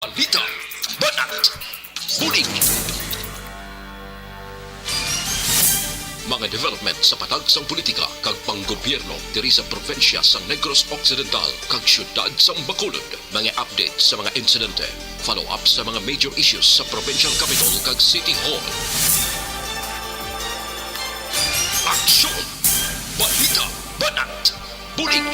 Balita, banat, huling. Mga development sa patagsang politika kag panggobyerno diri sa probinsya sa Negros Occidental kag syudad sa Bacolod. Mga update sa mga insidente, follow-up sa mga major issues sa provincial capital kag City Hall. Aksyon! Balita! Banat! Bulig!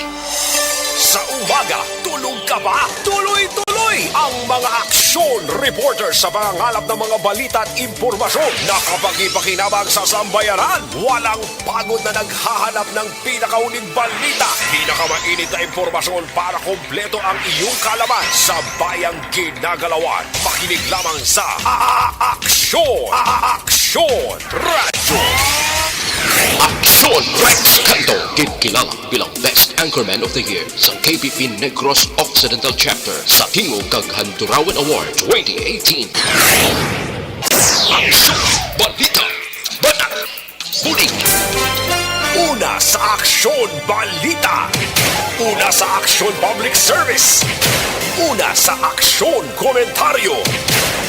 Sa umaga, tulog ka ba? Tuloy-tuloy ang mga aksyon reporter sa pangangalap ng mga balita at impormasyon na kapag-ipakinabang sa sambayanan. Walang pagod na naghahanap ng pinakauling balita. Pinakamainit na impormasyon para kompleto ang iyong kalaman sa bayang ginagalawan. Makinig lamang sa Aksyon! Aksyon Radio! Aksyon! Rex Canto, kilala bilang Best Anchorman of the Year sa KPP Negros Occidental Chapter sa Tingog kag Handurawan Award 2018. Aksyon! Balita! Banat! Huling! Una sa Aksyon Balita. Una sa Aksyon Public Service. Una sa Aksyon Komentaryo.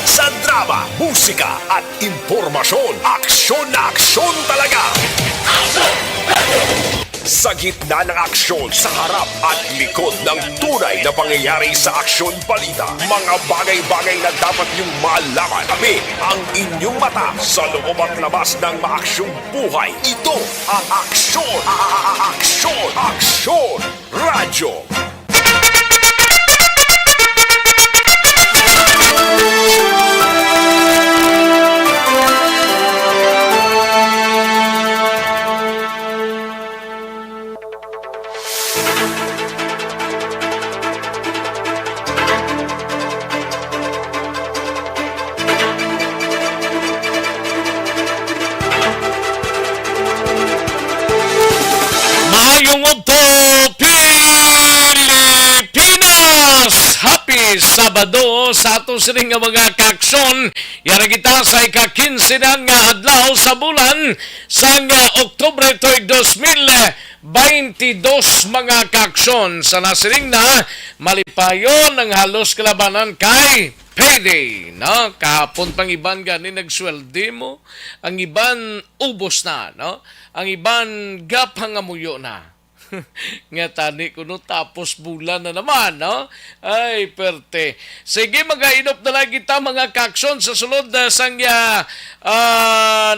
Sa drama, musika at impormasyon, aksyon na aksyon talaga. Sa gitna ng aksyon, sa harap at likod ng tunay na pangyayari sa Aksyon Balita, mga bagay-bagay na dapat niyong malaman. Kami ang inyong mata sa loob at labas ng maaksyong buhay. Ito ang Aksyon! Aksyon! Aksyon! Radyo! Sabado sa ato sining nga mga kaaksyon yara kita sa ika-15 nga adlaw sa bulan sa Oktubre 2022 mga kaaksyon sa nasiring na malipayon ng halos kalabanan kay payday, no? Kahapon pang iban gani nagsweldi mo, ang iban ubos na, no? Ang iban gapangamuyo na. Nga tani kuno tapos bulan na naman, no? Ay, perte. Sige, mag-ainop na lang kita mga kaksyon sa sulod sang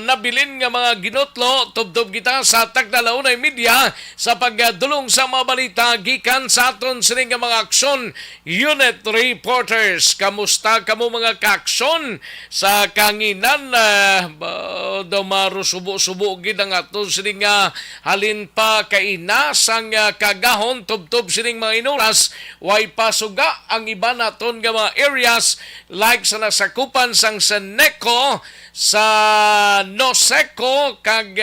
nabilin nga mga ginotlo. Tubdob kita sa Tagdalaunay Media sa pagdulong sa mga balita gikan sa aton sining nga mga aksyon unit reporters. Kamusta kamo mga kaksyon sa kanginan daw marusubo-subo gid ang aton sining halin pa kainas sang kagahon tubtob sining mga inuras way pasuga ang iba naton nga mga areas like sa nasakupan sang Seneco sa Noseco kag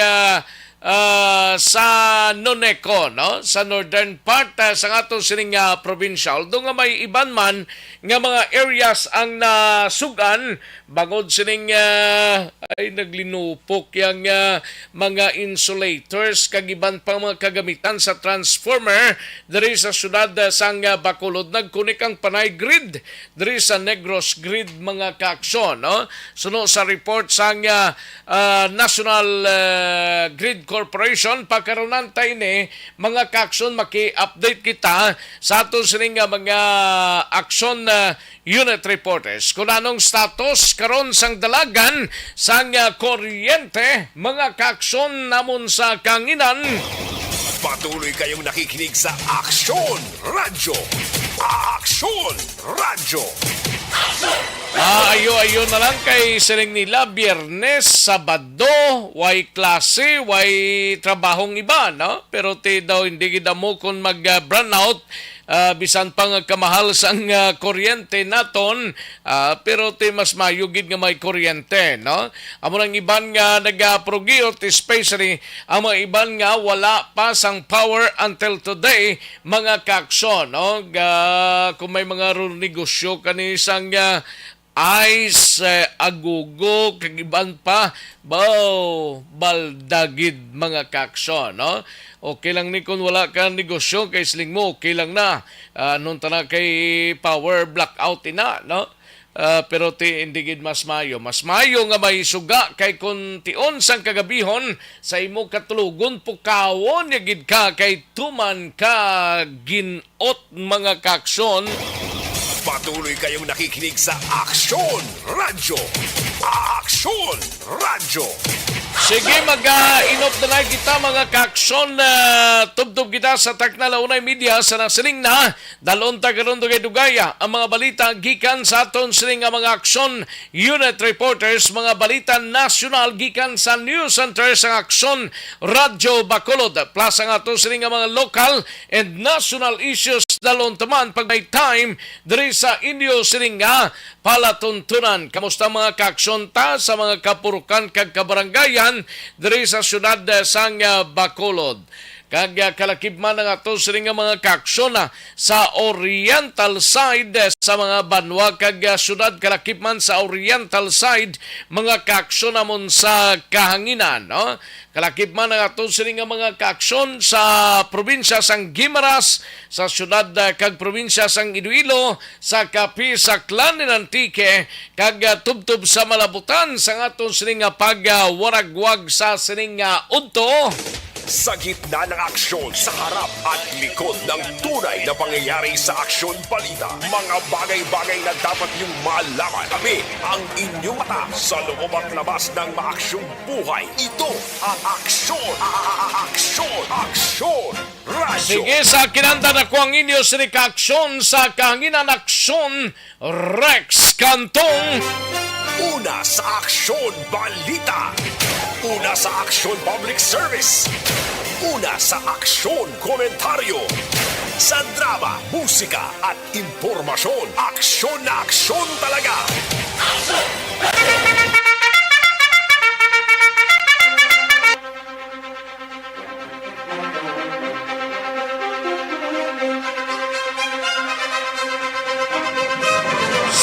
sa Noneco, no? Sa northern part sa aton sining provincial. Do nga may iban man nga mga areas ang nasugan bangod sining ay naglinupok yang mga insulators kag iban pang mga kagamitan sa transformer diri sa syudad sang Bacolod. Nagkunik ang panay grid diri sa Negros Grid mga kaaksyon, no? Suno sa report sang National Grid Corporation pagkaronan tayo ni mga kaaksyon maki-update kita sa aton sining mga aksyon unit reporters. Kung anong status karon sang dalagan sang kuryente mga kaaksyon namon sa kanginan. Patuloy kayong nakikinig sa Aksyon Radyo. Aksyon Radyo. Ayo na lang kay siling nila Biyernes, Sabado, way klase, way trabahong iba, no? Pero ti daw hindi gid mo kung mag-brownout bisan pa nga kamahal sang kuryente naton, pero ti mas mayugid nga may kuryente, no? Amo nang iban nga nagaprogiyot, especially ang mga iban nga wala pa sang power until today mga kaaksyon, no? Kung may mga negosyo kani sang Ice, agugo, kagiban pa, baldagid mga kaaksyon, no? Okay lang ni kung wala ka negosyo kay siling mo, okay lang na. Nung tana kay power blackout ina, no? Pero hindi gid mas mayo. Mas mayo nga may suga kay kung tion sang kagabihon sa imo katulugon pukawon gid ka kay tuman ka ginot mga kaaksyon. Patuloy kayong nakikinig sa Aksyon Radyo. Aksyon Radyo. Sige, mag-inop na lang kita mga kaaksyon na tubtub kita sa Taknalaunay Media sa nasiling na dalon tagaroon dugay-dugaya ang mga balita gikan sa aton siling nga mga aksyon unit reporters, mga balita nasyonal gikan sa News Center sa Aksyon Radyo Bacolod plus ang aton siling nga mga local and national issues dalon taman pag may time diri sa inyo siling nga palatuntunan. Kamusta mga kaaksyon ta sa mga kapurukan kag kabarangayan diri sa syudad sang Bacolod. Kag kalakip man ang ato siling nga mga kaaksyon sa oriental side sa mga banwa kag syudad kalakip man sa oriental side mga kaaksyon namon sa kahanginan, no? Kalakip man ang ato siling nga mga kaaksyon sa probinsya sang Guimaras, sa syudad kag probinsya sang Iloilo, sa Capi, sa Clan Antique, kag tubtub sa malabutan sa aton siling nga pagwaragwag sa siling nga udto. Sa gitna ng aksyon, sa harap at likod ng tunay na pangyayari sa Aksyon Balita, mga bagay-bagay na dapat niyong malaman. Kami ang inyong mata sa loob at labas ng maaksyong buhay. Ito ang Aksyon! Aksyon! Aksyon! Radyo! Sige, sa kinanda na ko ang inyo sini kaaksyon sa kahanginan aksyon Rex Cantong. Una sa Aksyon Balita. Una sa Aksyon Public Service. Una sa Aksyon Komentaryo. Sa drama, musika at impormasyon. Aksyon na aksyon talaga.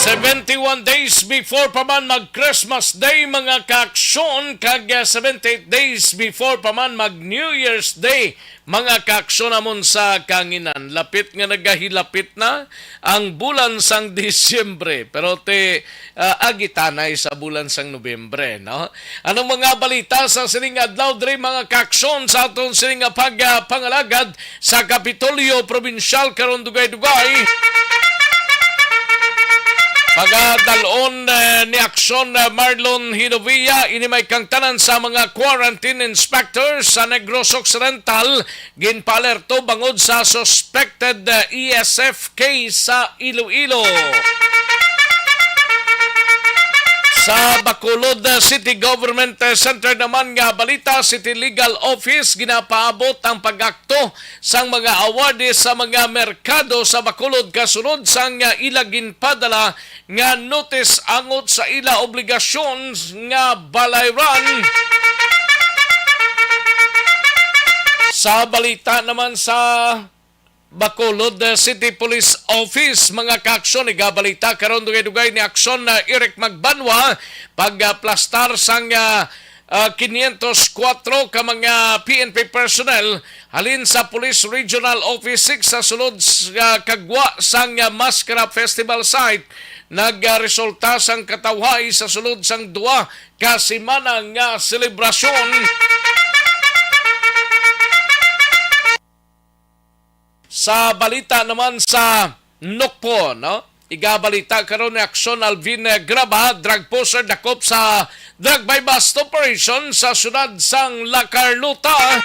71 days before pa man mag-Christmas Day mga kaaksyon, kag 78 days before pa man mag-New Year's Day mga kaaksyon namon sa kanginan. Lapit nga nagahilapit na ang bulan sang Disyembre, pero agitanay sa bulan sang Nobyembre, no? Anong mga balita sa sining adlaw diri mga kaaksyon sa aton sining pangalagad sa Kapitolyo Provincial karon dugay-dugay? Pagadalon ni Aksyon Marlon Hinovia, ini may kangtanan sa mga quarantine inspectors sa Negros Occidental, ginpalerto bangod sa suspected ESF case sa Iloilo. Sa Bacolod City Government Center naman nga balita, City Legal Office ginapaabot ang pag-akto sang mga awards sa mga merkado sa Bacolod kasunod sang ilagin padala nga notice angot sa ila obligasyon nga balayran. Sa balita naman sa Bacolod City Police Office, mga kaaksyon, igabalita karon dugay-dugay ni aksyon na Eric Magbanwa pagplastar sang 504 ka mga PNP personnel halin sa Police Regional Office 6 sa sulod kagwa sang Mascara Festival site. Nagresulta sang katawhay sa sulod sang duwa ka semana nga selebrasyon. Sa balita naman sa Nokpo, no? Igabalita karon ni Aksyon Alvin Graba, drug poster dakop sa drug by bust operation sa syudad sang La Carlota.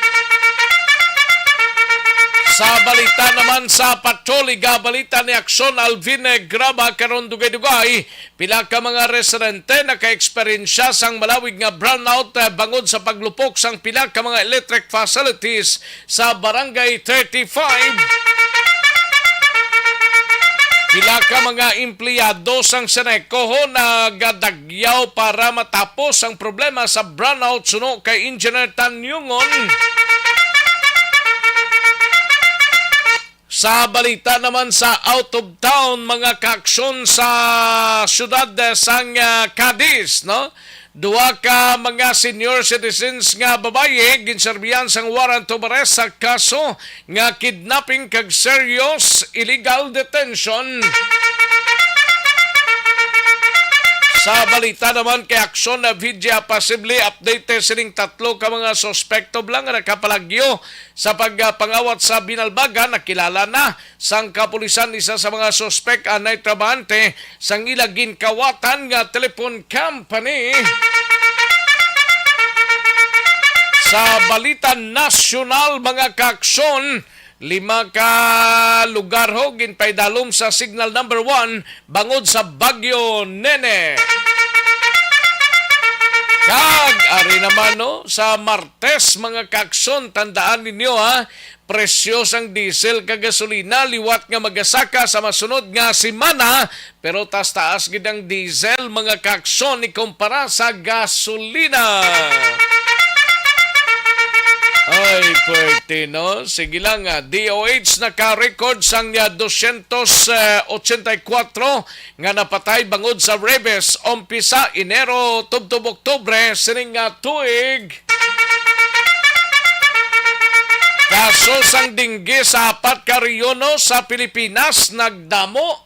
Sa balita naman sa patrol, igabalita ni Aksyon Alvin Graba karon dugay-dugay, pila ka mga residente naka-eksperyensya sang malawig nga brownout bangod sa paglupok sang pila ka mga electric facilities sa Barangay 35. Pila ka mga empleyado sang Seneco nagadagyaw para matapos ang problema sa brownout suno kay Engineer Tanyungon. Sa balita naman sa out of town mga kaaksyon sa syudad sang Cadiz, no? Duha ka mga senior citizens nga babaye ginserbihan sang warrant of arrest sa kaso nga kidnapping kag serious illegal detention. Sa balita naman kay aksyon na video possibly update sining tatlo ka mga suspekto lang nga nakapalagyo sa pagpangawat sa Binalbaga. Nakilala na sang kapulisan isa sa mga suspek anay trabahante sang ilagin kawatan nga telephone company. Sa balita nasyonal mga kaaksyon, 5 ka lugar ho ginpaydalom sa signal number 1 bangod sa Bagyo Nene. Kag ari naman no sa Martes mga kaaksyon, tandaan ninyo ha, presyo sang diesel kag gasolina liwat nga magasaka sa masunod nga semana, pero taas gid ang diesel mga kaaksyon ikumpara sa gasolina. Ay, pwerte, no? Sige lang, DOH naka-record sang 284 nga napatay bangod sa Rebes umpisa Enero tubtob Oktubre sining tuig. Kaso sang dinggi sa 4 ka reyono sa Pilipinas nagdamo.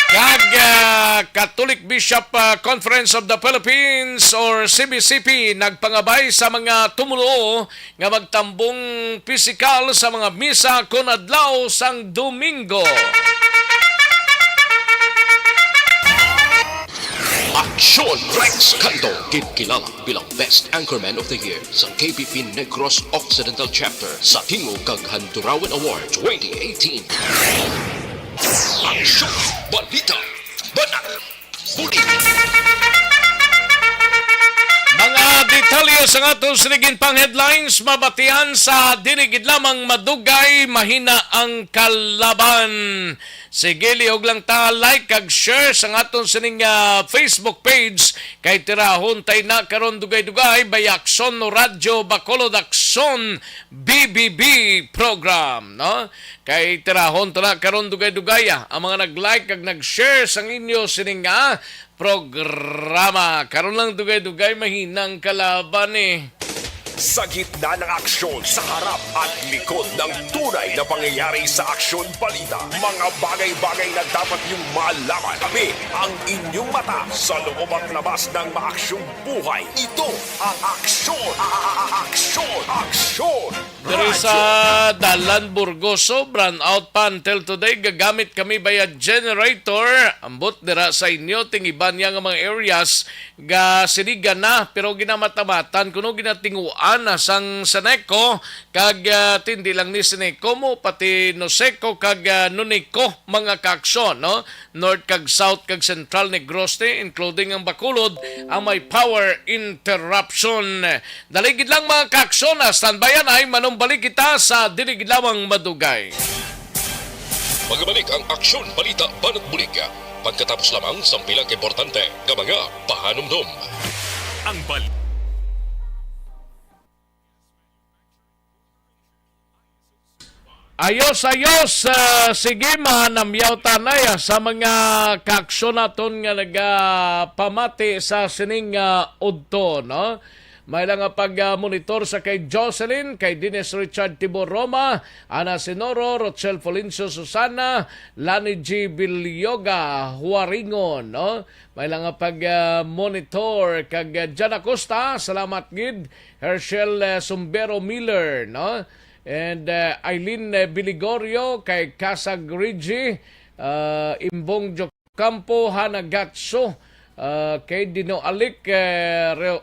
Kag Catholic Bishop Conference of the Philippines or CBCP nagpangabay sa mga tumulo nga magtambong pisikal sa mga misa kun adlaw sang Domingo. Aksyon Rex Canto, kilala bilang Best Anchorman of the Year sa KBP Negros Occidental Chapter sa Tingog kag Handurawan Award 2018. Aksyon, balita, banat, buli. Mga detalye sa atong sinigin pang headlines, mabatian sa dinigid lamang madugay, mahina ang kalaban. Sige, lihog lang ta like kag share sa atong sining Facebook page kay tirahon tay na karon dugay-dugay by Aksyon no Radyo Bacolod Aksyon BBB program, no? Kay tirahon ta na karon dugay-dugay ang mga nag-like kag nag-share sa inyo sining programa. Karon lang dugay-dugay mahinang kalaban Sa gitna ng aksyon, sa harap at likod ng tunay na pangyayari sa aksyon balita, mga bagay-bagay na dapat niyong malaman. Kami ang inyong mata sa loob at labas ng maaksyong buhay. Ito ang aksyon! Aksyon! Aksyon! Dari sa Dalan Burgoso, brand out pa until today, gagamit kami via generator. Ambot dira sa inyo, tingiban niya nga mga areas, ga sinigan na, pero ginamatamatan, kuno ginatinguan na sang Seneco, kag tindi lang ni Seneco mo, pati Noseco, kag Nunico, mga kaaksyon, no? North kag South kag Central Negros, including ang Bacolod, ang may power interruption. Daligid lang mga kaaksyon, standbyan ay manumbalik kita sa dinig lamang madugay. Magbalik ang Aksyon Balita Banat Bulig. Pagkatapos lamang sa pilang importante nga mga pahanumdum. Ang balita. Ayos, sige manamyaw tanay sa mga kaaksyon naton nga nagapamati sa sining udto, no? May lang pag-monitor sa kay Jocelyn, kay Dennis Richard Tibor Roma, Ana Sinoro, Rochelle Folincio Susana, Lani G. Bilyoga, Huaringon, no? May lang pag-monitor kag Jan Acosta, salamat gid, Herschel Sumbero Miller, no? And Eileen Biligorio, kay Casag Rigi, Imbong Jocampo, Hanagatso, kay Dino Alik,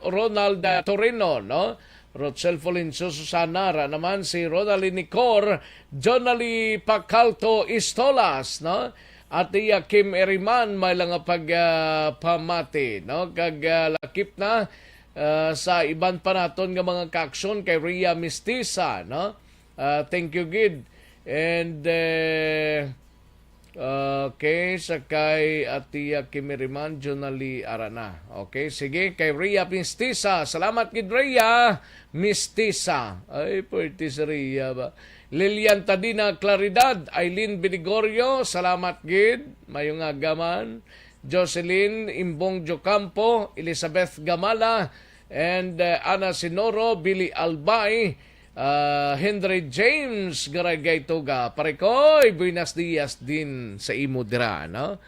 Ronald Torino, no? Rochelle Folincio Susana, naman si Ronaldin Nicor, Jonali Pacalto Istolas, no? At Kim Eriman, may lang pamati, no? Kag lakip na sa iban pa naton nga mga kaaksyon kay Ria Mestiza, no? Thank you, Gid. And Okay, sakay Atiya Kimiriman, Jonali Arana. Okay, sige, kay Rhea Mistisa. Salamat kid Rhea Mistisa. Ay, pwede si Rhea ba? Lilian Tadina Claridad, Aileen Benigorio, salamat gid. Mayong agaman. Jocelyn Imbong Jocampo, Elizabeth Gamala, and Ana Sinoro, Billy Albay, Henry James Garagay Tuga. Parekoy, buenas dias din sa imo dira, no?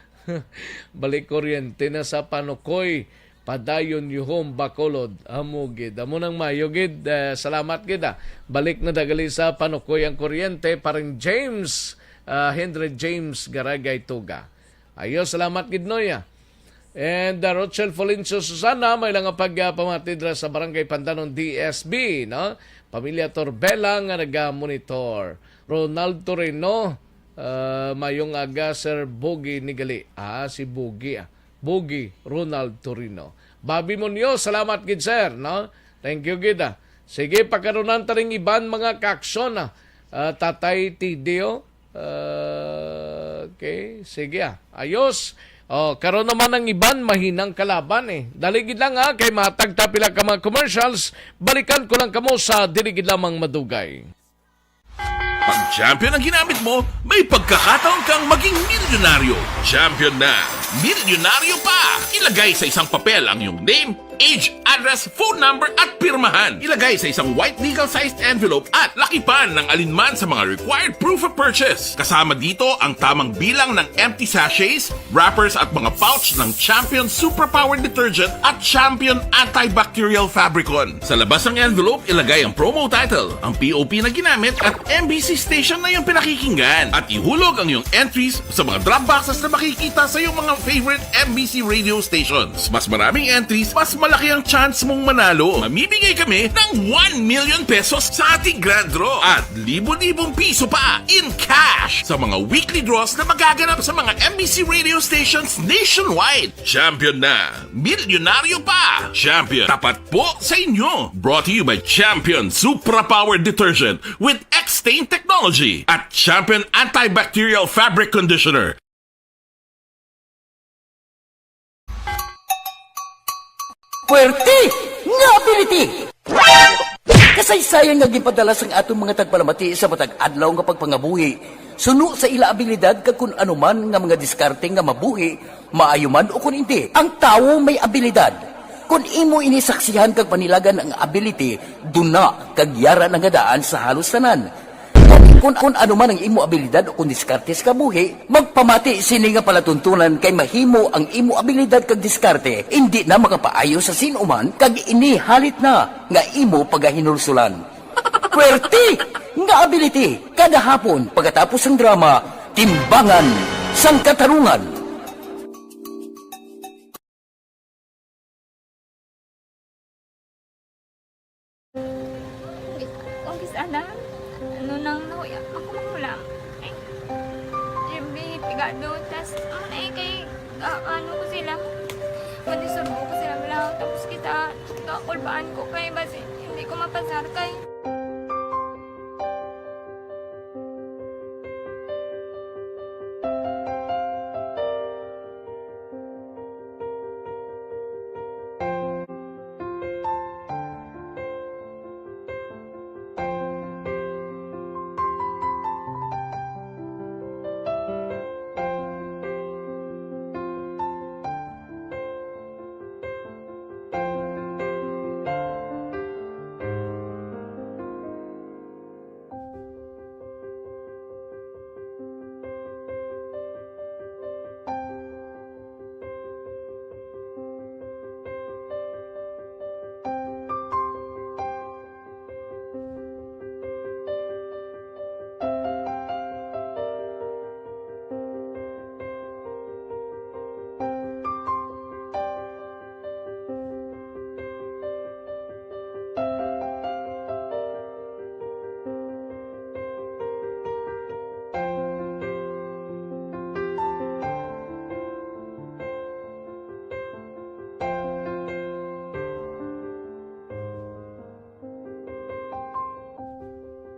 Balik kuryente na sa panukoy, padayon yuhom bakolod. Amo gid, amo nang mayo gid. Salamat gid. Balik na dagali sa panukoy ang kuryente, parang James, Henry James Garagay Tuga. Ayo, salamat gid noya. And Rochelle Folencio Susana, may lang pagpamatid sa Barangay Pandanon DSB, no? Pamilya Torbela nga naga-monitor. Ronald Torino, mayong aga Sir Bogi Nigali. Si Bogi. Bogi Ronald Torino. Bobby Munyo, salamat gid sir, no? Thank you gid. Sige, pagkaroon taring iban mga kaksyon. Tatay Tidio. Okay, sige. Ayos. Karon naman ang iban mahinang kalaban eh. Daligid lang kay matagta pila ka mga commercials. Balikan ko lang kamo sa diligid lamang madugay. Pag champion ang ginamit mo, may pagkakataon kang maging milyonaryo. Champion na, milyonaryo pa! Ilagay sa isang papel ang iyong name, age, address, phone number at pirmahan. Ilagay sa isang white legal-sized envelope at lakipan ng alinman sa mga required proof of purchase. Kasama dito ang tamang bilang ng empty sachets, wrappers at mga pouch ng Champion Superpower Detergent at Champion Antibacterial Fabricon. Sa labas ng envelope, ilagay ang promo title, ang POP na ginamit at MBC station na yung pinakikinggan. At ihulog ang iyong entries sa mga drop boxes na makikita sa iyong mga favorite MBC radio stations. Mas maraming entries, mas malaki ang chance mong manalo. Mamimigay kami ng 1 million pesos sa ating grand draw at libo-libong piso pa in cash sa mga weekly draws na magaganap sa mga MBC radio stations nationwide. Champion na, milyonaryo pa. Champion, tapat po sa inyo. Brought to you by Champion Supra Power Detergent with X-Stain Technology at Champion Antibacterial Fabric Conditioner. Puwerte nga ability! Kasaysayan nga gipadala sang atong mga tagpalamati sa matag adlaw nga pagpangabuhi. Suno sa ila abilidad kag kun anuman nga mga diskarte nga mabuhi, maayo man o kun hindi. Ang tawo may abilidad. Kung imo inisaksihan kag panilagan ang ability, duna kag yara nga daan sa halos tanan. Kung ano man ang imo abilidad o kung diskartes ka buhi, magpamati sini nga palatuntunan kay mahimo ang imo abilidad kag diskarte, hindi na makapaayo sa sinuman kag ini halit na nga imo pagahinulsulan. Puwerte nga ability kada hapon pagkatapos ng drama, Timbangan sang Katarungan. Ano ko sila, manisurbo ko sila lang, tapos kita, kakulbaan ko kay, basi hindi ko mapasar kay.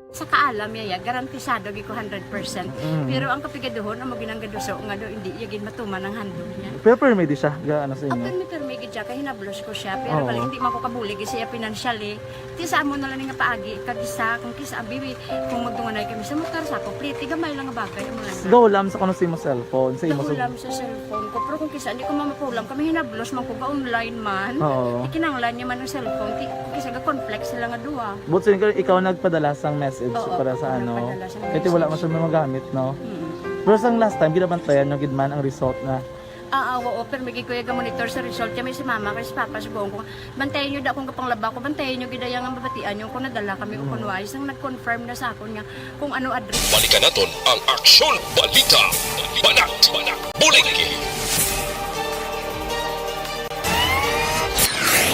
Sa kaalam yaya, garantisado gi ko 100%. Pero ang kapigaduhon, ang maginanggaduso, nga do, hindi yagin matuman ang handog niya. Pero permedi siya, gaano sa inyo? Apan mi permigid siya, kaya hinablos ko siya. Pero bali, hindi man ko kabulig siya financially. Tisa mo na lang nga paagi, kagisa, kung kisa, bibi, kung magdunganay kami sa motor sa ako, pliti, gamay lang nga bagay mo lang. Gawlam sa kuno sa imo cellphone, sa imo Nagulam sa cellphone ko, pero kung kisa, hindi ko mamapulam, kami hinablos man ko ka online man. Oo. Ikinanglan niya man ang cellphone, kisa ga complex sila nga duwa. But so, ikaw nagpadala sang message Oo, para sa ano. nagpadala sang Kasi wala message. man siya magamit, no? Mm. Pero sang last time, ginabantayan nyo gidman ang result na. Oo, pero may kuya ga monitor sa result kami si mama kasi papa sa buong ko. Bantayan niyo da akong kapanglaba ko, bantayan niyo gidayang ang babatian niyo kung nadala kami o kunway. Isang nag-confirm na sa akon nga kung ano address. Balikan naton ang Aksyon Balita. Banat, bulig.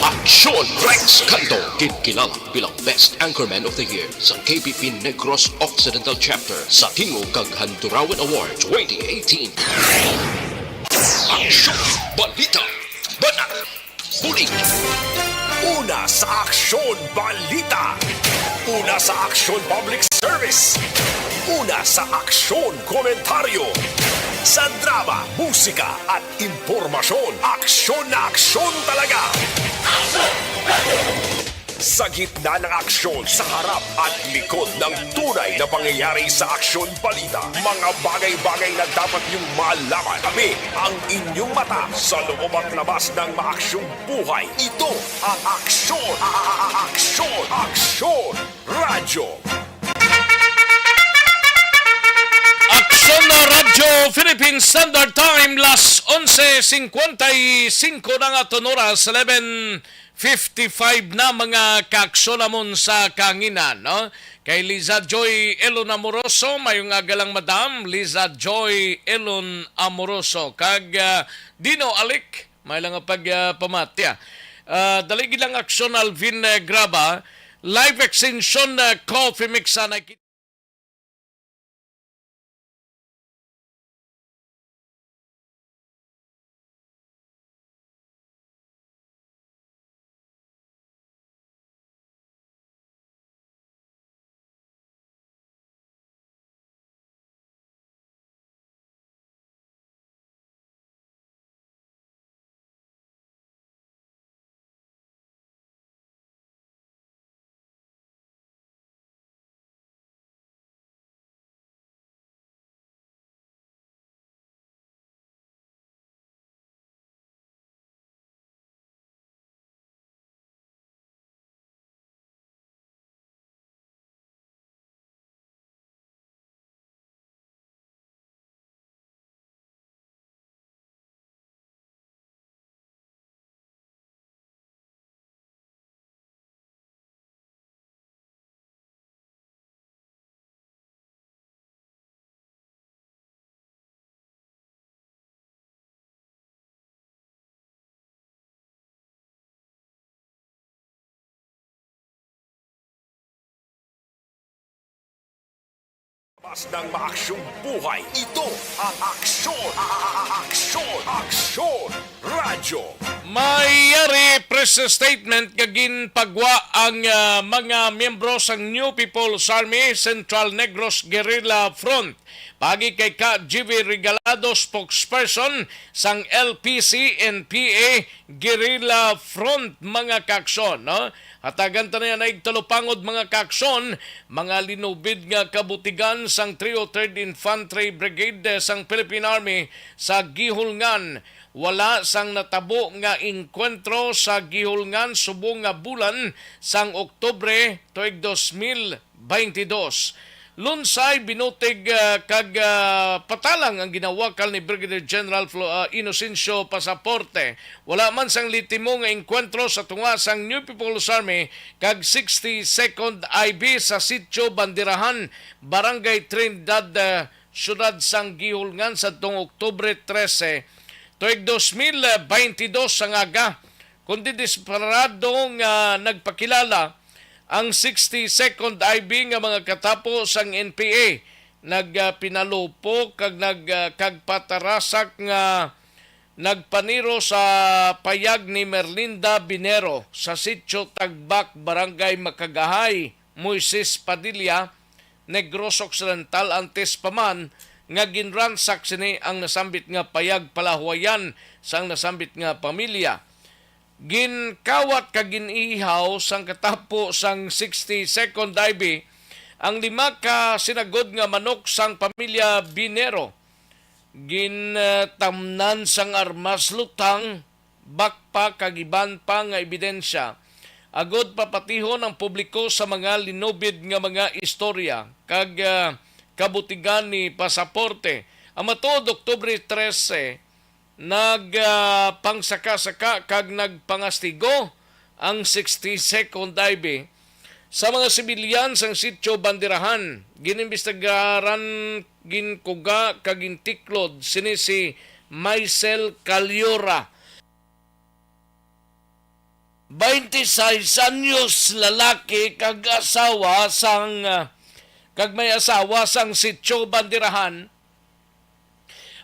Aksyon Rex Canto, kilala bilang Best Anchorman of the Year sa KBP Negros Occidental Chapter sa Tingog kag Handurawan Award 2018. Aksyon Balita. Banat, bulig. Una sa Aksyon Balita. Una sa Aksyon Public Service. Una sa Aksyon Komentaryo. Sa drama, musika at impormasyon, aksyon na aksyon talaga. Sa gitna ng aksyon, sa harap at likod ng tunay na pangyayari sa Aksyon Balita, mga bagay-bagay na dapat niyong malaman. Kami ang inyong mata sa loob at labas ng maaksyong buhay. Ito ang Aksyon! Aksyon! Aksyon! Radyo! Aksyon na Radyo Philippine Standard Time, las 11:55 na nga oras, 11:55 na mga kaaksyon namon sa kanginan, no? Kay Liza Joy Elon Amoroso, mayong agalang madam, Liza Joy Elon Amoroso. Kag Dino Alik, may lang pamatya. Daligi lang aksyon Alvin Graba, live extension coffee mix na Mas ng maaksyong buhay, ito ang Aksyon! Aksyon! Aksyon! Radyo! Mayari press statement kagin pagwa ang mga miyembro sa New People's Army Central Negros Guerrilla Front. Pagi kay Ka GV Regalado, spokesperson sang LPC-NPA Guerrilla Front, mga kaksyon, no? Hatagan ta na igtalupangod mga kaksyon, mga linubid nga kabutigan sang 303rd Infantry Brigade sang Philippine Army sa Gihulngan. Wala sang natabo nga inkwentro sa Gihulngan subong nga bulan sang Oktubre tuig 2022. Lunsay binutig kag patalang ang ginawakal ni Brigadier General Inocencio Pasaporte. Wala man sang litimo nga enkwentro sa tunga sang New People's Army kag 62nd IB sa Sitio Bandirahan, Barangay Trinidad, siyudad sang Gihulngan sa tuong Oktubre 13, tuig 2022 ang aga. Kundi disparado nga nagpakilala ang 62nd IB nga mga katapo sang NPA nagpinalupo kag kagpatarasak nga nagpaniro sa payag ni Merlinda Binero sa Sitio Tagbak, Barangay Makagahay, Moises Padilla, Negros Occidental antes pa man nga ginransak sini ang nasambit nga payag palahuayan sang nasambit nga pamilya. Ginkawat kag ginihaw sang katapo sang 60-second dive ang 5 ka sinagod nga manok sang pamilya Binero. Gintamnan sang armas lutang, bakpa kag iban pa nga ebidensya. Agod papatihon ang publiko sa mga linubid nga mga istorya kag kabutigan ni pasaporte. Ang matuod Oktubre 13 pangsaka-saka kag nagpangastigo ang 60-second dive sa mga sibilyan sang sitio Bandirahan. Ginimbestigaran ginkuga kag gintiklod sini si Maisel Caliora. 26 anyos lalaki kag asawa sang kag may asawa sang sitio Bandirahan,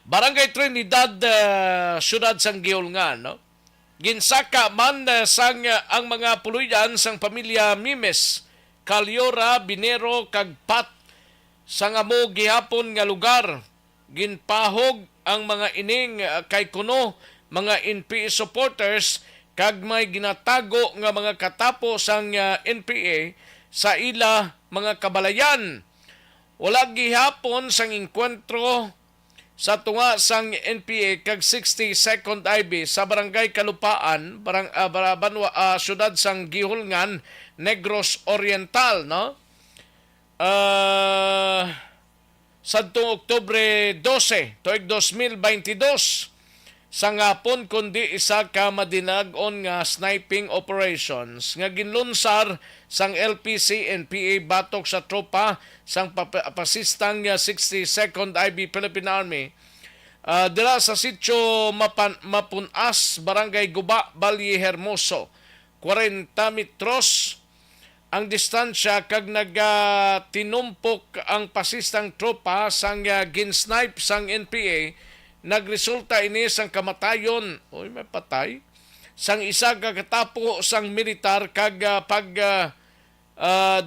Barangay Trinidad, siyudad sang Giolngan, no? Ginsaka man sang ang mga puluyan sang pamilya Mimes, Caliora, Binero kag Pat sang amo gihapon nga lugar. Ginpahog ang mga ining kay kuno mga NPA supporters kag may ginatago nga mga katapo sang NPA sa ila mga kabalayan. Wala gihapon sang enkwentro sa tunga sang NPA kag 60-second IB sa Barangay Kalupaan, siyudad sang Gihulngan, Negros Oriental, no? Sadtong Oktubre 12, tuig 2022, sa ngapon kundi isa ka madinag-on nga sniping operations nga ginlunsar sang LPC NPA batok sa tropa sang pasistang 62nd IB Philippine Army dira sa sitio Mapunas, Barangay Guba, Valle Hermoso. 40 metros ang distansya kag nagatinumpok ang pasistang tropa sang ginsnipe sang NPA. Nagresulta ini sang kamatayon, may patay, sang isa katapo sang militar kag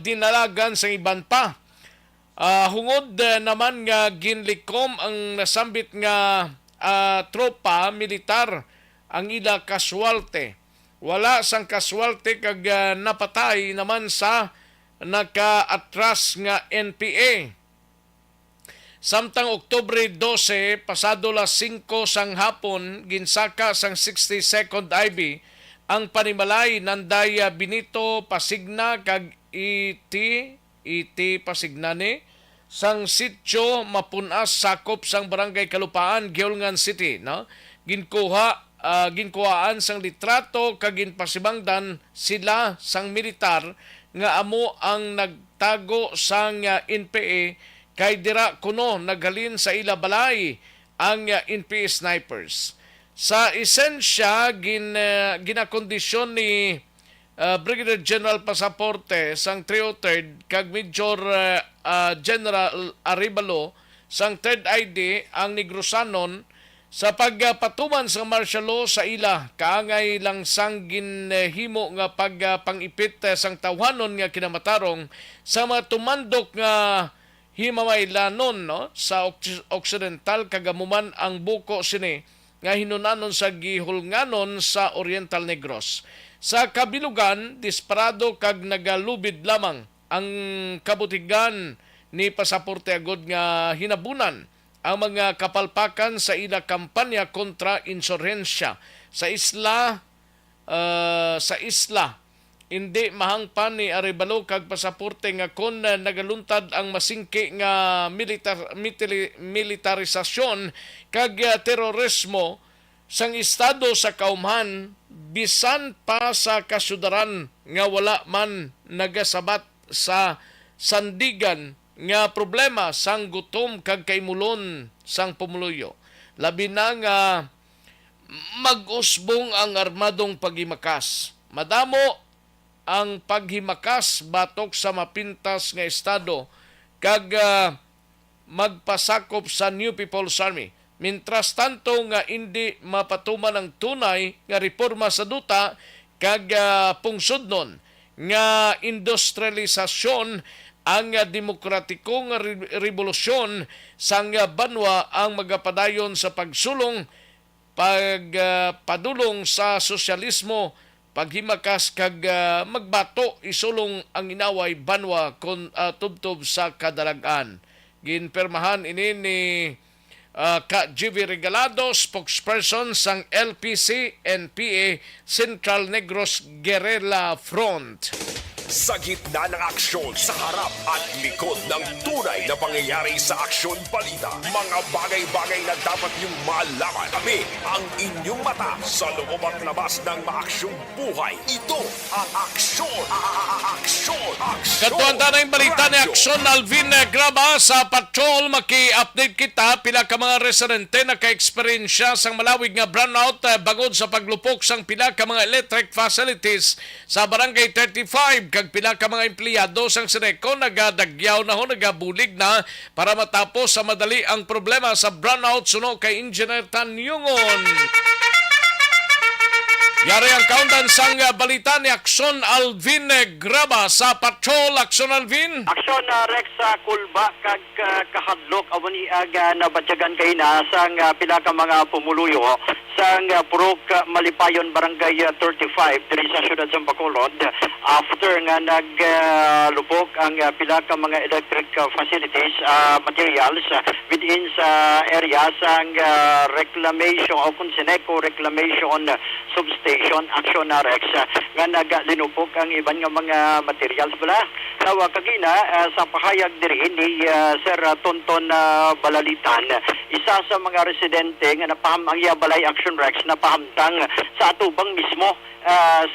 dinalagan sang iban pa. Hungod naman nga ginlikom ang nasambit nga tropa militar ang ila kaswalte. Wala sang kaswalte kag napatay naman sa nakaatras nga NPA. Samtang Oktubre 12, pasado las 5 sang hapon, ginsaka sang 62nd IB ang panimalay nanday Benito Pasigna kag iti Pasignani sang sitio Mapunas sakop sang Barangay Kalupaan, Giolngan City, no? Ginkuhaan sang litrato kag ginpasibangdan sila sang militar nga amo ang nagtago sang NPA kay dira kuno naghalin sa ila balay ang NPA snipers. Sa esensya ginakondisyon ni Brigadier General Pasaporte sang 303 kag Major General Arevalo sang 3rd ID ang Negrosanon sa pagpatuman sa martial law sa ila kaangay lang sang ginhimo nga pagpangipit sang tawhanon nga kinamatarong sa mga tumandok nga himawaylanon, no? Sa Occidental kagamuman ang buko sini nga hinunanon sa Gihulnganon sa Oriental Negros. Sa kabilugan, disparado kag nagalubid lamang ang kabutigan ni Pasaporte agod nga hinabunan ang mga kapalpakan sa ila kampanya kontra insurhensya sa isla. Hindi mahangpan ni Arevalo kag Pasaporte nga kon nagaluntad ang masingki nga militarisasyon kag terorismo sang estado sa kaumhan bisan pa sa kasudaran nga wala man nagasabat sa sandigan nga problema sang gutom kag kaimulon sang pumuluyo. Labi na nga mag-usbong ang armadong paghimakas. Madamo ang paghimakas batok sa mapintas nga estado kag magpasakop sa New People's Army. Mintras tanto nga hindi mapatuman ang tunay nga reforma sa duta kag pungsod nun nga industrialisasyon ang demokratikong revolusyon sang banwa ang magapadayon sa pagsulong padulong sa sosyalismo, paghimakas kag magbato isulong ang inaway banwa kon tubtob sa kadalagan. Ginpermahan ini ni Ka GV Regalado, spokesperson sang LPC-NPA Central Negros Guerrilla Front. Sa gitna ng aksyon, sa harap at likod ng tunay na pangyayari sa aksyon balita, mga bagay-bagay na dapat niyong malaman. Kami ang inyong mata sa loob at labas ng maaksyong buhay. Ito ang aksyon! Aksyon! Aksyon! Katuan tanay balita ni Aksyon Alvin Graba sa patrol. Maki-update kita pila ka mga residente na ka-eksperyensya sang malawig nga brownout bangod sa paglupok sang pila ka mga electric facilities sa Barangay 35 kag pila ka mga empleyado sang Seneco nagadagyaw na ho, nagabulig na para matapos sa madali ang problema sa brownout suno kay Engineer Tanyungon. Yari ang countdown sang balita ni Aksyon Alvin Graba sa patrol. Aksyon Alvin. Aksyon Rex sa Kulba kag kahadlok awani aga nabatyagan kay na sang pila ka mga pumuluyo sang Purok Malipayon Barangay 35 diri sa siyudad sa Bacolod after nga naglubog ang pila ka mga electric facilities materials within sa area sang reclamation o kung Seneco reclamation substation. Aksyon Rex nga naglinupok ang iban nga mga materials bala nawa kagina sa pahayag diri ni Sir Tonton Balalitan, isa sa mga residente nga napaham ang balay Action Rex na pahamtang sa atubang mismo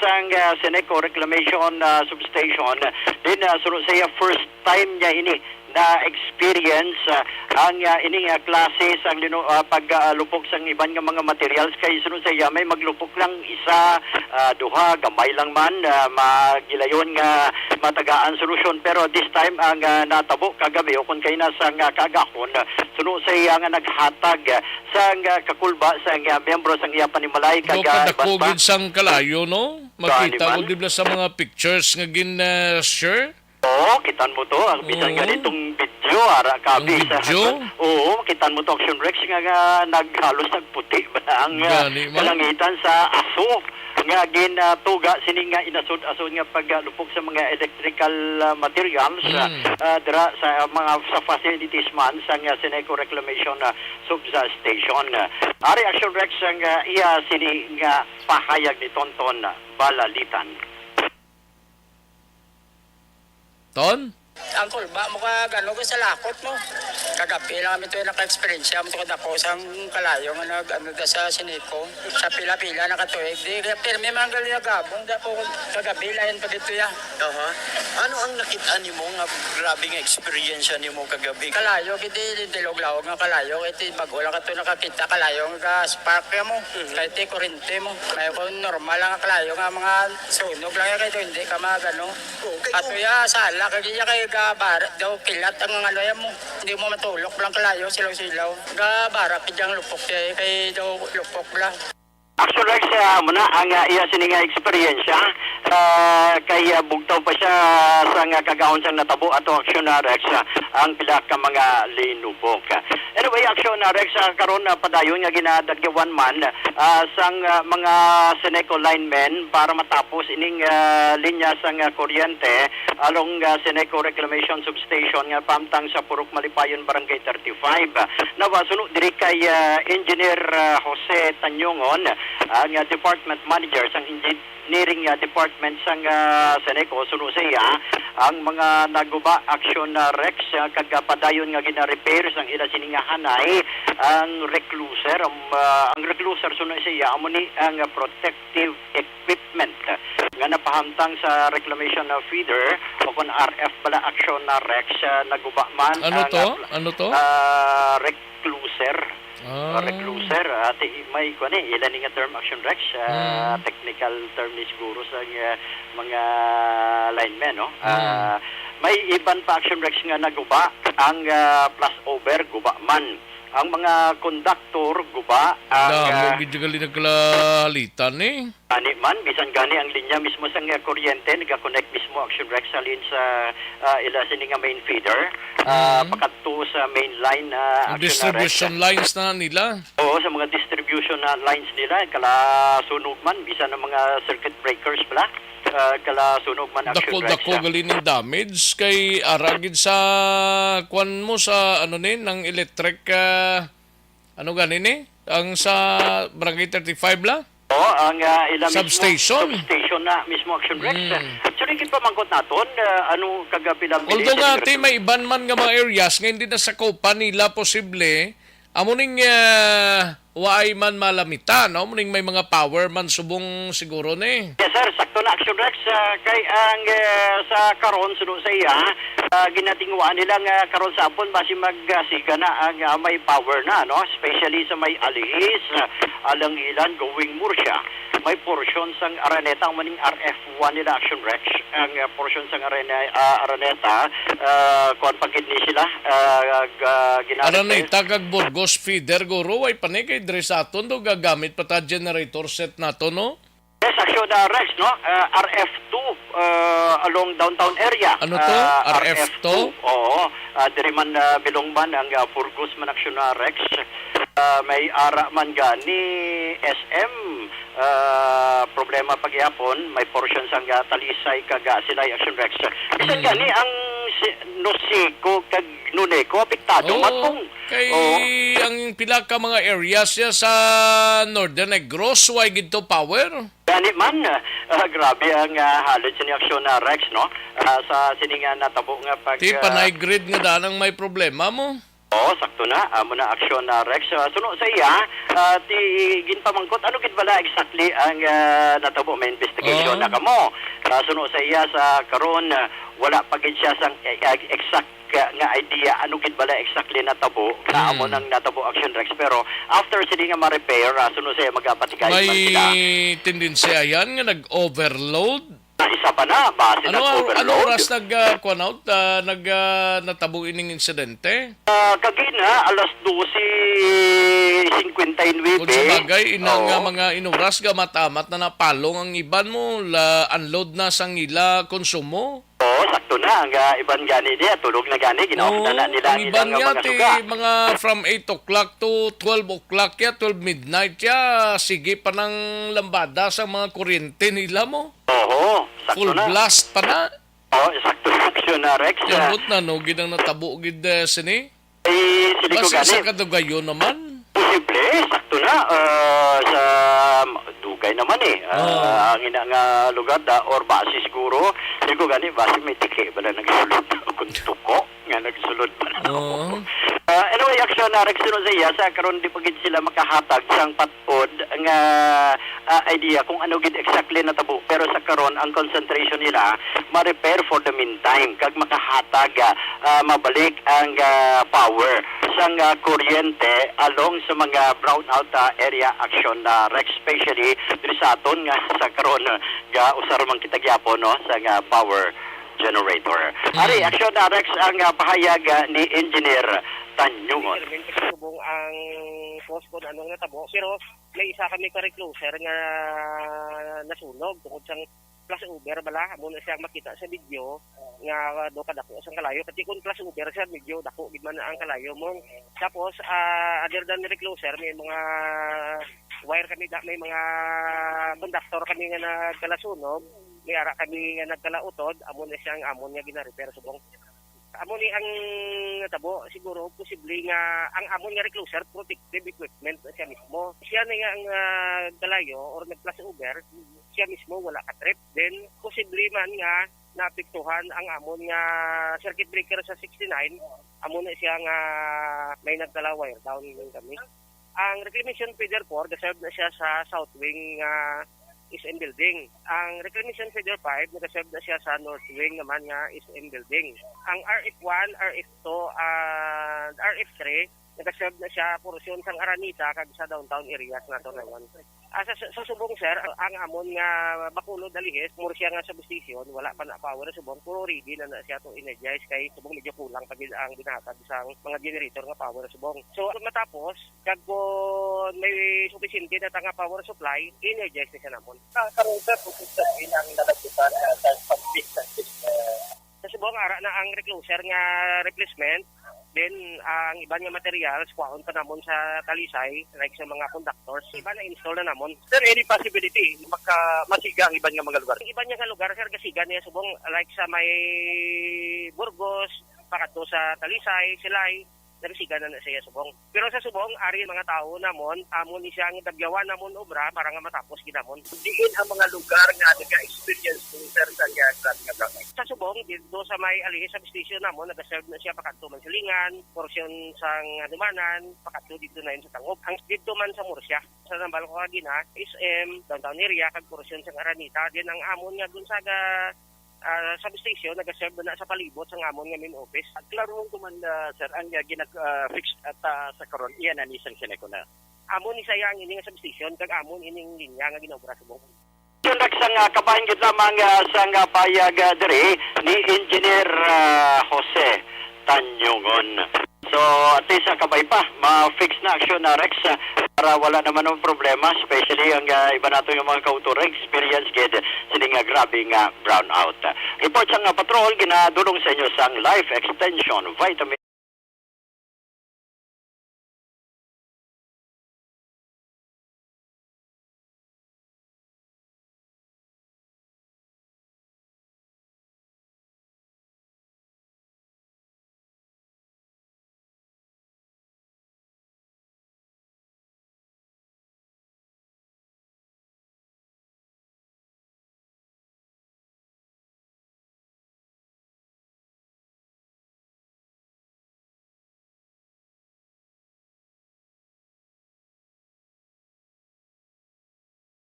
sang Seneco reclamation substation. Din sunod siya first time niya ini na experience ang ining klase sang paglupok sang iban nga mga materials kay sunod siya may maglupok lang isa duha gamay lang man magilayon nga matagaan solusyon, pero this time ang natabo kagabi o kun kay na sang kagahon sunod siya nga naghatag sang kakulba sang miyembro sang iya panimalay kag COVID sang kalayo no makita ko dibla sa mga pictures nga share. Oo, kitan mo to. Ang bisan ganitong video, ara kabi sa video? Oo, kitan mo to Action Rex nga naghalos nagputi ba ang kalangitan sa aso nga ginatuga sini nga inasod-asod nga paglupok sa mga electrical materials dira sa mga sa facilities man sa Seneco reclamation substation. Ari Action Rex nga iya sini nga pahayag ni Tonton Balalitan. Ton? Ang kulba mo ka gano'n ko sa lakot mo. Kagabi lang kami ito naka-experience mo ito ko sang kalayo nga nag-ano da sa Seneco. Sa pila-pila nakatuig. Di kaya pirmi mga galing nagabong. Da po kagabi layan pa dito ya. Ano ang nakita ni mo nga grabing experience ni mo kagabi? Kalayo, kiti dilog-lawag nga kalayo. Kiti bago lang ka ito nakakita kalayo nga spark mo. Kahit kurente mo. Kaya kung normal lang nga kalayo nga mga sunog lang yan kayo. Hindi ka mga gano'n. At ya sala kaya kayo gabarak daw kilat ang ano yan mo. Hindi mo matulok lang kalayo, silaw-silaw. Gabarak kaya lupok kay daw lupok lang. Actually, muna ang iya sining experience kay bugtaw pa siya sa kagahon sang natabo ato Action Rex ang pila ka mga linubok. Anyway, Action Rex karon padayon nga ginadagyawan man sang mga Seneco linemen para matapos ining linya sang kuryente along Seneco reclamation substation nga pamtang sa Purok Malipayon Barangay 35. Nawasunod diri kay Engineer Jose Tanyungon, ang department manager sang engineering department sang Seneco. Suno siya ang mga naguba Action Rex kagapadayon nga gina-repair sang ila siningahanay ang recluser. Ang recluser suno siya amo ni ang protective equipment nga napahamtang sa reclamation feeder o kon RF pala Action Rex naguba man. Ano to? Recluser. Recluser may ilan nga term Action Rex technical term ni siguro sa mga linemen no. May iban pa Action Rex nga naguba ang plus over guba man ang mga conductor guba ang mo gid gali nagkalalitan Ani man, bisan gani ang linya mismo sa nga kuryente, nag-connect mismo Action Rex salin sa ila sini nga main feeder, pakadto sa main line Ang Action Rex. distribution lines na nila. Oo, sa mga distribution lines nila, kala sunog man, bisan ng mga circuit breakers pala, kala sunog man Action Rex. Dako gali ng damage kay aragid sa kwan mo sa ano nin ng electric ano ganin ang sa Barangay 35 la. Oo, ang ilang Substation. Substation na mismo Action Rex. Actually, pamangkot naton, ano kagapilang Although nga may iban man nga mga areas nga hindi na sa nila posible amo ning waay man malamitan, no? Muning may mga power man subong siguro ni. Yes sir, sakto na Action Rex kay ang sa karon suno sa iya ginatingwaan nilang karon sa apon basi magsiga na ang may power na, no? Especially sa may Alihis, Alangilan, going Murcia. May portion sang Araneta ang maning RF1 nila Action Rex. Ang portion sang Araneta kuan pagid ni sila Araneta kag Burgos feeder guro ay panay kay diri sa aton do gagamit pa ta generator set nato, no? Yes, Action Rex, no? RF2 along downtown area. Ano to? RF2? Oo. Diri man bilongban ang Burgos man Action Rex. May ara man gani SM. Problema pagyapon, may portion sang Talisay kag Silay Action Rex. Bisan gani ang Nosiko kag Nuneco apektado matong. Kay ang pila ka mga areas ya sa Northern Negros why gidto power? Gani man, grabe ang halid sa ni Action Rex, no? Sa sininga natabo nga pag... Ti panay grid nga danang may problema mo. Oo, sakto na. Amo na Action Rex. Suno sa iya, ti ginpamangkot, ano gid bala exactly ang natabo may investigation na kamo. Suno sa iya sa karon wala pa gid siya sang exact nga idea ano gid bala exactly natabo na amo nang natabo Action Rex, pero after sini nga ma-repair suno sa iya magapatigay man sila. May tendensya yan nga nag-overload. Isa pa na, base ng overload. Ano oras natabo ining insidente? Kagina, alas 12:59. Kung sa bagay, inang mga inuras matamat na napalong ang iban mo, unload na sang ila konsumo. Oo, sakto na. Ang iban gani niya, tulog na gani, ginawa na nila ang iban nilang mga suga. mga from 8 o'clock to 12 o'clock 12 midnight sige pa ng lambada sa mga kuryente nila mo. Oo, sakto Full na. blast pa na. Oo, sakto na Action Rex. Yamot na no, ginang natabo gid sini. Sili ko Basta gani. sa kadugayon naman. Posible, sakto na. Sa dugay naman ang ina nga lugar or base siguro. Sili ko gani, base may tiki ba na nagsulod kung tuko nga nagsulod pa na. Anyway, Action Rex sunod sa iya, sa karon di pagid sila makahatag sang patod nga idea kung ano gid exactly natabo, pero sa karon ang concentration nila ma-repair for the meantime kag makahatag mabalik ang power sang kuryente along sa mga brownout area Action Rex, especially diri sa aton nga sa karon ga usar man kita gyapon no sa power generator. Ari Action Rex ang pahayag ni Engineer Tanyungon. Subong ang post ko ano nga tabo, pero may isa kami ka recloser nga nasunog tungod sang plus Uber bala amo na siya makita sa video nga do kadako sang kalayo kasi kun plus Uber siya video dako gid man ang kalayo mo. Tapos other than recloser may mga wire kami may mga conductor kami nga nagkalasunog, may ara kami nga nagkalautod, amo na siya ang amon nga gina-repair subong. Amo ni ang tabo siguro posible nga ang amon nga recloser protective equipment siya mismo. Siya na nga ang dalayo or nag-plus Uber, siya mismo wala ka trip. Then posible man nga naapektuhan ang amon nga circuit breaker sa 69, amon na siya nga may nagdala wire down kami. Ang reclamation feeder 4 deserve na siya sa south wing SM building. Ang reclamation feeder 5 nag-serve na siya sa north wing naman nga SM building. Ang RF1, RF2, and RF3 nagaserve na siya porosyon sang Aranita kag sa downtown areas nato ngayon. Sa subong sir, ang amon nga Bacolod Dalihis, Murcia nga substation, wala pa na power sa subong, puro ready na siya to energize kay subong medyo kulang pag ang binahatag sang mga generator nga power sa subong. So matapos, kag kung may sufficiente na nga power supply, energize na siya namon. Karon sir, kung sa ilang nalapitan sa pag-fix sa subong ara na ang recloser nga replacement. Then, ang iba nga materials, kuhaon pa namon sa talisay, like sa mga conductors, iba na install na namon. Sir, any possibility masiga ang iban nga mga lugar? Iba nga lugar, sir, kasiga niya subong, like sa may Burgos, pakato sa talisay, silay, narisiga na siya subong. Pero sa subong, ari mga tao namon, amon ni siya ang dagyawan namon obra para nga matapos kinamon. Diin ang mga lugar nga nagka-experience ng sir sa nga Sa subong, dito sa may Alihis substation namon, nag-serve na siya pakato man silingan, porsyon sang Adumanan, pakato dito na yun sa Tangog. Ang dito man sa Murcia, sa Nambal ko kagina, SM, downtown area, kag porsyon sang Aranita, din ang amon nga Gonzaga substation, nag-serve na sa palibot sa amon nga main office. At klaro mo kuman, sir, ang ginag-fix at sa karon iyan na nisang sineko na. Amon ni saya ang ining substation, kag amon ining linya nga ginobra subong. Sundak sang kabahin gid lamang sang payag diri ni Engineer Jose Tanyongon. So at least kabay pa ma-fix na action na Rex para wala naman ng problema, especially ang iba nato yung mga kautor experience gid sining grabing brownout. Report sang patrol ginadulong sa inyo sang Life Extension Vitamin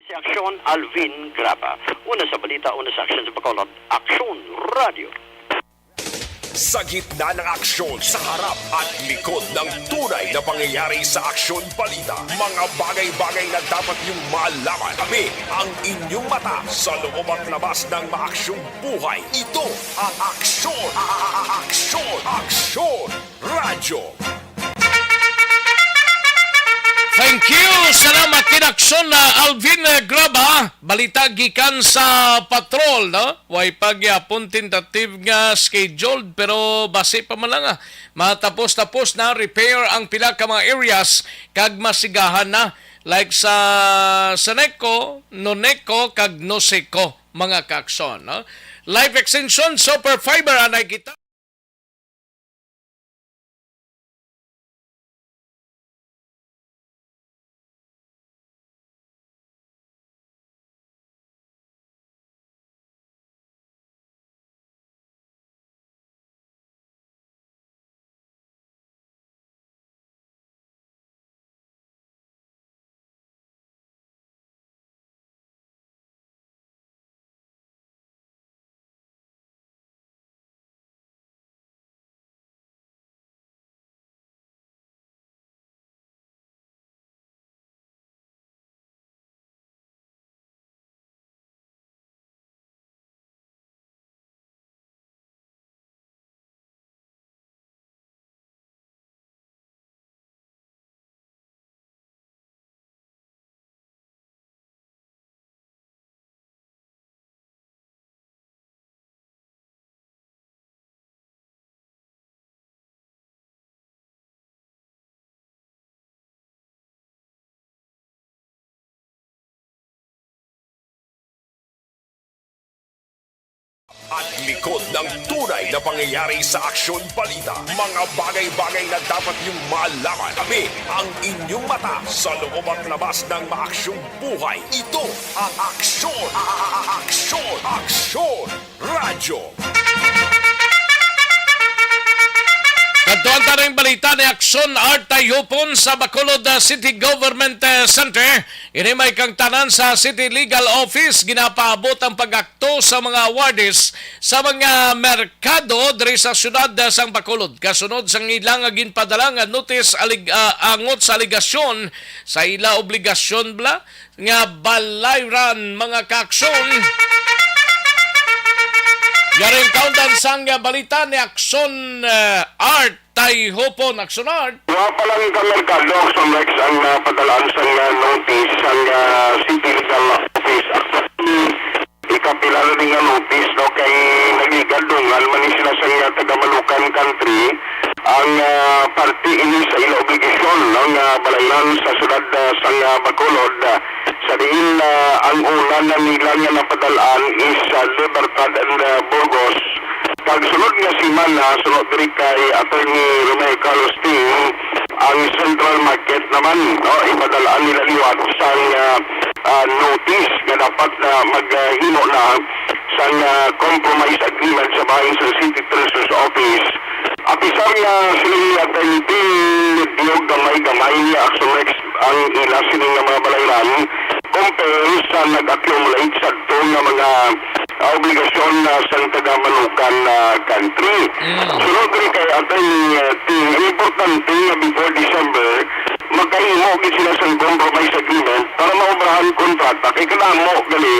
si Aksyon Alvin Graba. Una sa balita, una sa aksyon sa Bacolod, Aksyon Radio. Sa gitna ng aksyon, sa harap at likod ng tunay na pangyayari sa Aksyon Balita, mga bagay-bagay na dapat niyong malaman. Kami ang inyong mata sa loob at labas ng maaksyong buhay. Ito ang Aksyon! Aksyon! Aksyon! Radyo! Thank you! Salamat kinaksyon na Alvin Graba. Balita gikan sa patrol, no? Way pagyapon tentative nga scheduled pero base pa man lang matapos-tapos na repair ang pila ka mga areas kag masigahan na like sa Seneco, Noneco kag Noseco mga kaakson, no? Life Extension Super Fiber anay kita. At likod ng tunay na pangyayari sa Aksyon Balita, mga bagay-bagay na dapat niyong malaman. Kami ang inyong mata sa loob at labas ng maaksyong buhay. Ito ang Aksyon! Aksyon! Aksyon! Radyo! Kantuan taring balita ni Aksyon Art Tayhupon sa Bacolod City Government Center. Ini may kang tanan sa City Legal Office. Ginapaabot ang pag-akto sa mga awardees sa mga merkado diri sa syudad sang Bacolod. Kasunod sang ilang ginpadala nga notice angot sa aligasyon sa ila obligasyon bla nga balayran mga kaaksyon. Yaring kauntan sang balita ni Aksyon Art Tayhupon. Aksyon Art. Nga palang kamerkado, Aksyon Rex, ang padalaan sa notice ang City Legal Office. Actually, ikapila na din nga notice, no, kay nagigadungan man sila sa taga-Malucan country ang party ini sa ila obligasyon ng balayran sa syudad sa Bacolod. Sa diin ang una na nila nga napadalaan is Libertad and Burgos. Pagsunod nga si Mana, sunod diri kay Attorney Romeo Carlos Ting, ang Central Market naman, no, ipadalaan nila liwat sa notice nga dapat maghimo na sa compromise agreement sa bahin sa City Treasurer's Office. Apisar nga siling Attorney Ting, nidiyog gamay-gamay niya Aksyon Rex ang ila siling nga mga balayran compare sa nag-accumulate sa ito nga mga obligasyon sa taga-Malucan country. Sunod rin kay Attorney Ting, importante nga before December, magkahimo sila sa compromise agreement para maubrahan kontrata kay kanamo gali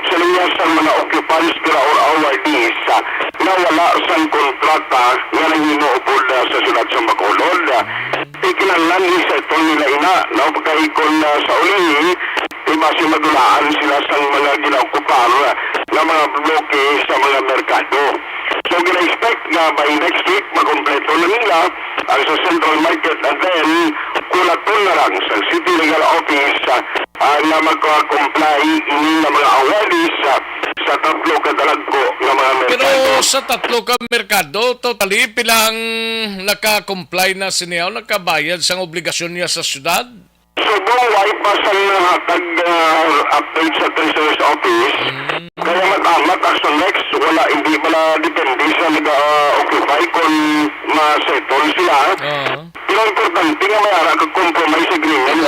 sa linya sa mga occupants or awardees na wala sa kontrata nga nahimo upod sa syudad sa Bacolod. Ikinanglan sa ito nila ina, no, pagkaikon sa ulihi, base madulaan sila sa mga ginaokupar na mga bloke sa mga merkado. So, gina-expect na by next week, makompleto na nila ang sa Central Market and then kulaton na lang sa City Legal Office na magka-comply ini na mga awardees sa tatlo kadalagko na mga merkado. Pero sa tatlo ka merkado, totally pilang naka-comply na siniyaw, nakabayad sang obligasyon niya sa syudad? Subong why pa sa hatag update sa Treasurer's Office. Kaya matamat Aksyon Rex, wala, hindi pala depende sa nag-occupy kung ma-settle sila. Pero importante nga may ara compromise agreement.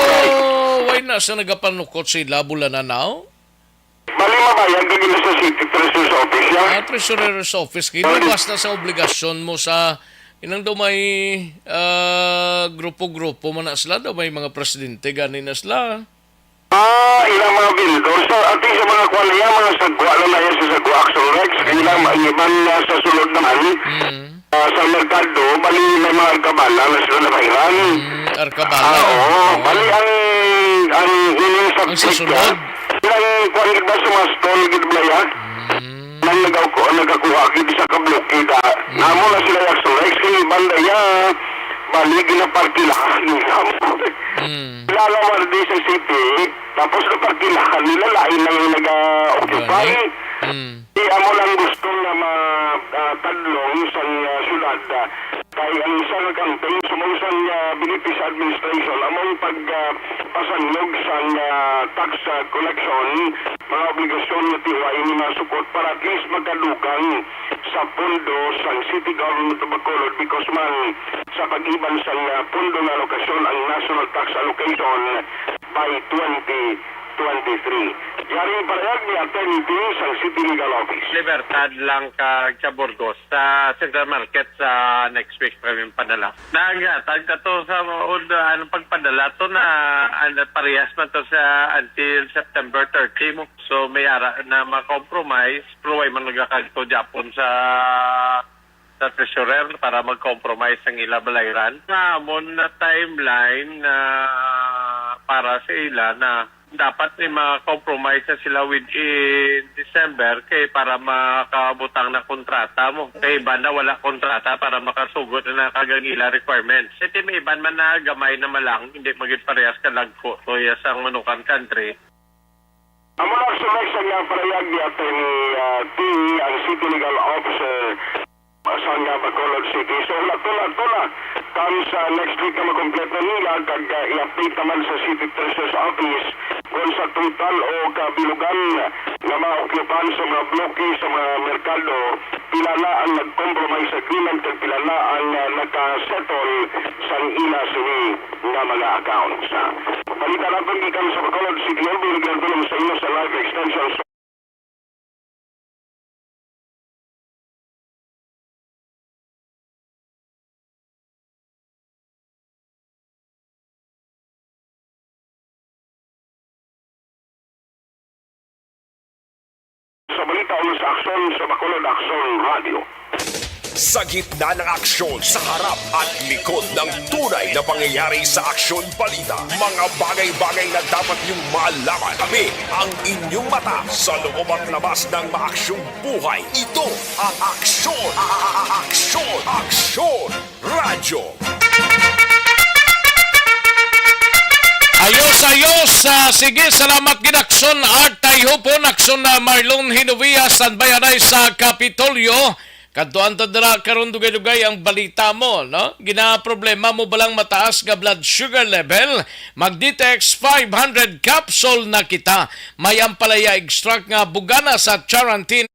Why na sa nagapanukot sila bulananaw? Bali mabayag din sa City Treasurer's Office yan. Treasurer's Office, kinabas na sa obligasyon mo sa inang daw may grupo-grupo man na sila, daw may mga presidente gani na sila. Ilang mga vendors. So, at sa mga kuwan niya, mga sagwa lang na yan sa sagwa Aksyon Rex. Ilang iban sa sulod naman. Sa merkado, bali may mga arkabala na sila nabayran. Arkabala? Oo. Bali ang ining sa susunod? Ilang kuwan gid ba sa mga stall gid blaya? Nang nagakuha gid sa kablokid. Namo na sila Aksyon Rex. Kaya banda ya, bali ginaparkilahan nila. Lalawar din sa city, tapos naparkilahan nila, lain lang yung nag-occupy. Amo lang gusto na matadlong sa syudad. Kaya ang isang campaign, sumusang Benefits Administration, among pagpasanlog sa tax collection, mga obligasyon na tiwain ni masukot para at least magkadugang sa pondo sa City Government of Bacolod because man sa pag-iban sa pondo na alokasyon ang National Tax Allocation by 2023. Yaring parehag ni Attorney Ting sa City Legal Office. Libertad lang sa Burgos sa Central Market sa next week kami padala. Nagatag ka to sa pagpadala to na parehas man to sa until September 30 mo. So may ara na ma-compromise, pruway man nagakagto Japon sa treasurer para mag-compromise ang ila balayran. Namon na timeline na para sa ila na dapat may ma-compromise na sila within December kay para makabutang na kontrata mo. Kay iban na wala kontrata para makasugot na kagangila requirements. Iti may iban man na gamay na malang, hindi magit parehas ka lagko. So yes, ang Manukan country. Ang mga sunay sa nga parehag ni Attorney Ting, ang City Legal Officer sa Bacolod City. So, tula comes next week na makompleto nila kag i-update naman sa City Treasurer's Office kung sa total o kabilugan nga ma-occupant sa mga bloke sa mga merkado, pila na ang nag-compromise agreement kag pila na ang naka-settle sa ila sini nga mga accounts. Palitan natin gikan sa Bacolod City Hall, binigyan tulong sa inyo sa live extension. Sa balita ulo sa aksyon sa Bacolod Aksyon Radio. Sa gitna ng aksyon, sa harap at likod ng tunay na pangyayari sa Aksyon Balita, mga bagay-bagay na dapat niyong malaman. Kami ang inyong mata sa loob at labas ng maaksyong buhay. Ito ang Aksyon! Aksyon! Aksyon! Radyo! Ayos! Sige, salamat ginakson Artay Hupon, akson na Marlon Hinovia, standby sa Kapitolyo. Kadtuan ta dira karon dugay-dugay ang balita mo, no? Gina-problema mo balang mataas nga blood sugar level? Mag-Detox 500 capsule na kita. May ampalaya extract nga bugana sa Charantin.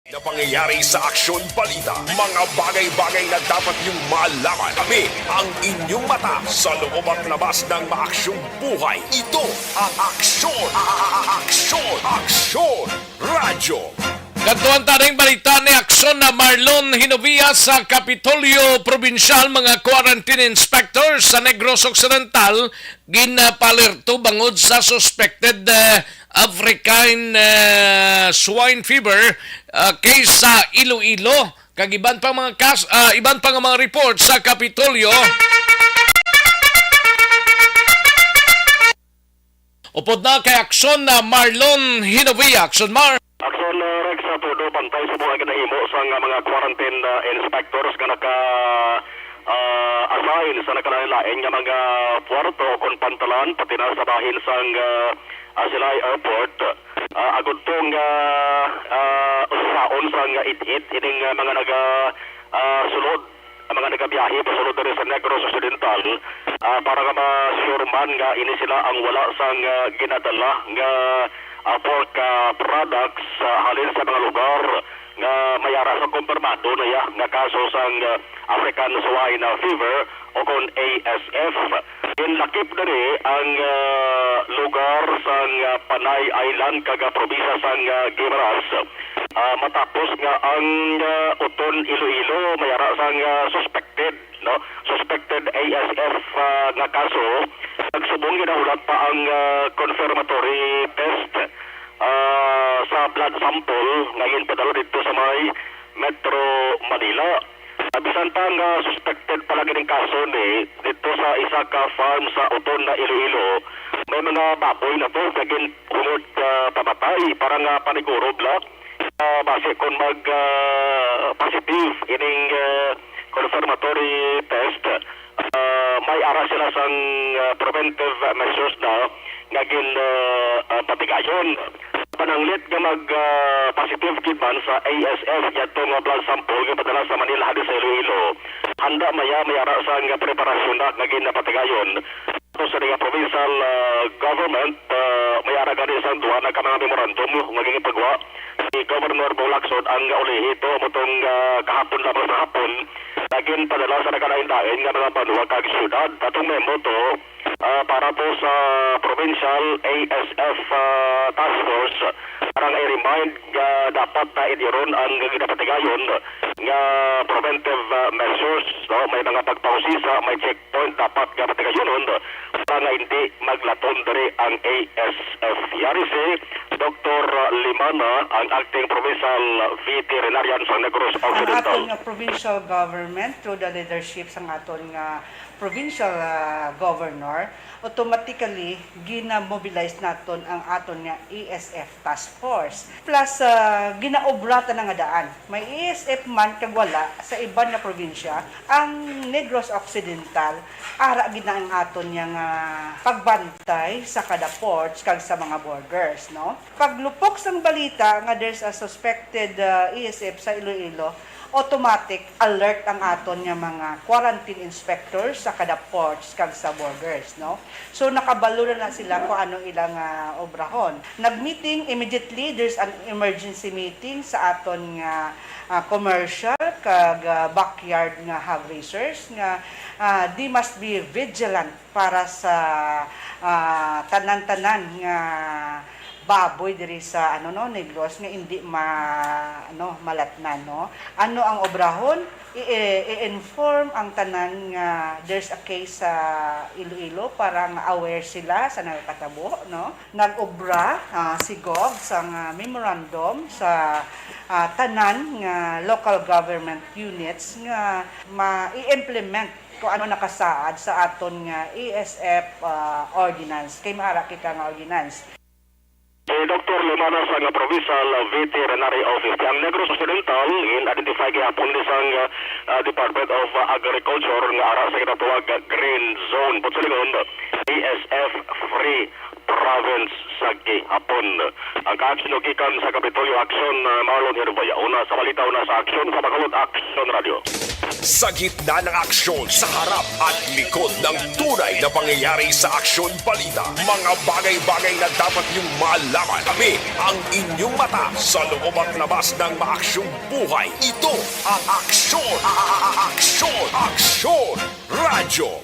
Na pangyayari sa Aksyon Balita, mga bagay-bagay na dapat niyong malaman. Kami ang inyong mata sa loob at labas ng maaksyong buhay. Ito ang Aksyon! Aksyon! Aksyon! Radyo! Kadtuan taning balita ni akson na Marlon Hinovia sa Kapitolyo Provincial, mga quarantine inspectors sa Negros Occidental ginapalerto bangod sa suspected African swine fever case sa Iloilo. Kag iban pang mga iban pang mga report sa Kapitolyo. Upod na kay akson na Marlon Hinovia. Akson Mar. Akson Rex sa todo pantay sa mga ginahimo sa mga quarantine inspectors nga naka assign sa nakalain nga mga puerto kon pantalan pati na sa bahin sang Silay Airport. Agud tong saon sang it-it ining mga naga sulod mga nagabiyahe pasulod diri sa Negros Occidental para nga ma-sure man nga ini sila ang wala sang ginadala nga pork products halin sa mga lugar nga mayara sa kumpirmado na ya nga kaso sang African Swine Fever o kon ASF. Inlakip na ang lugar sang Panay Island kaga probinsya sang Guimaras matapos nga ang Uton Iloilo mayara sang suspected ASF nga kaso. Nagsubong ginaulat pa ang confirmatory test sa blood sample ngayon padalo dito sa may Metro Manila. Bisan pa nga suspected palagi ng kaso dito sa isa ka farm sa Uton na Iloilo. May mga baboy na to naging hungod pamatay para nga panigurob lang base kung mag positive ining confirmatory test. May ara sila sang preventive measures na naging patigayon. Pananglit nga mag positive kidman sa ASF yato nga blood sample nga padala sa Manila hadi sa Iloilo. Handa mayara sang preparasyon na naging napatigayon. Ito sa nga provincial government mayara gani sang duha na ka mga memorandum naging pagwa si Governor Bolacsod ang ulihi ito motong kahapon lamang sa hapon naging padala sa nakalain-lain nga mga banwa kag syudad. Atong memo to para po sa provincial ASF task force para nga i-remind dapat na idiron ang ginapatigayon nga preventive measures may mga pagpausisa may checkpoint dapat nga patigayonon para nga hindi maglaton diri ang ASF. Yari si Dr. Limana ang acting provincial veterinarian sa Negros Occidental. Ang aton provincial government through the leadership sa aton nga provincial governor automatically gina-mobilize naton ang aton nga ESF task force plus ginaobrata na nga daan may ESF man kag wala sa iban nga probinsya ang Negros Occidental ara gid na ang aton nga pagbantay sa kada ports kag sa mga borders paglupok sang balita nga there's a suspected ESF sa Iloilo automatic alert ang aton nga mga quarantine inspectors sa kada ports kag sa borders so nakabalo na sila kung anong ilang obrahon. Nag-meeting immediately, there's an emergency meeting sa aton nga commercial kag backyard nga hog raisers nga they must be vigilant para sa tanan-tanan nga baboy diri sa Negros nga hindi malatnan Ano ang obrahon? I-inform ang tanan nga there's a case sa Iloilo para nga aware sila sa nagkatabo Nag-obra si Gov sa memorandum sa tanan nga local government units nga ma-i-implement kung ano nakasaad sa aton nga ESF ordinance kay maara kita nga ordinance. Si Dr. Limana sa nga Provincial Veterinary Office. Ang Negros Occidental, in-identify gihapon ni sang Department of Agriculture nga ara sa kinatuwag Green Zone. Putsalingon, ASF Free Province sa gihapon. Ang ka-action gikan sa Kapitolyo Action, Marlon Herbaya. Una sa balita, una sa aksyon sa Bacolod Action Radio. Sa gitna ng aksyon, sa harap at likod ng tunay na pangyayari sa Aksyon Balita, mga bagay-bagay na dapat niyong malaman. Kami ang inyong mata sa loob at labas ng maaksyong buhay. Ito ang Aksyon! Aksyon! Aksyon! Radyo!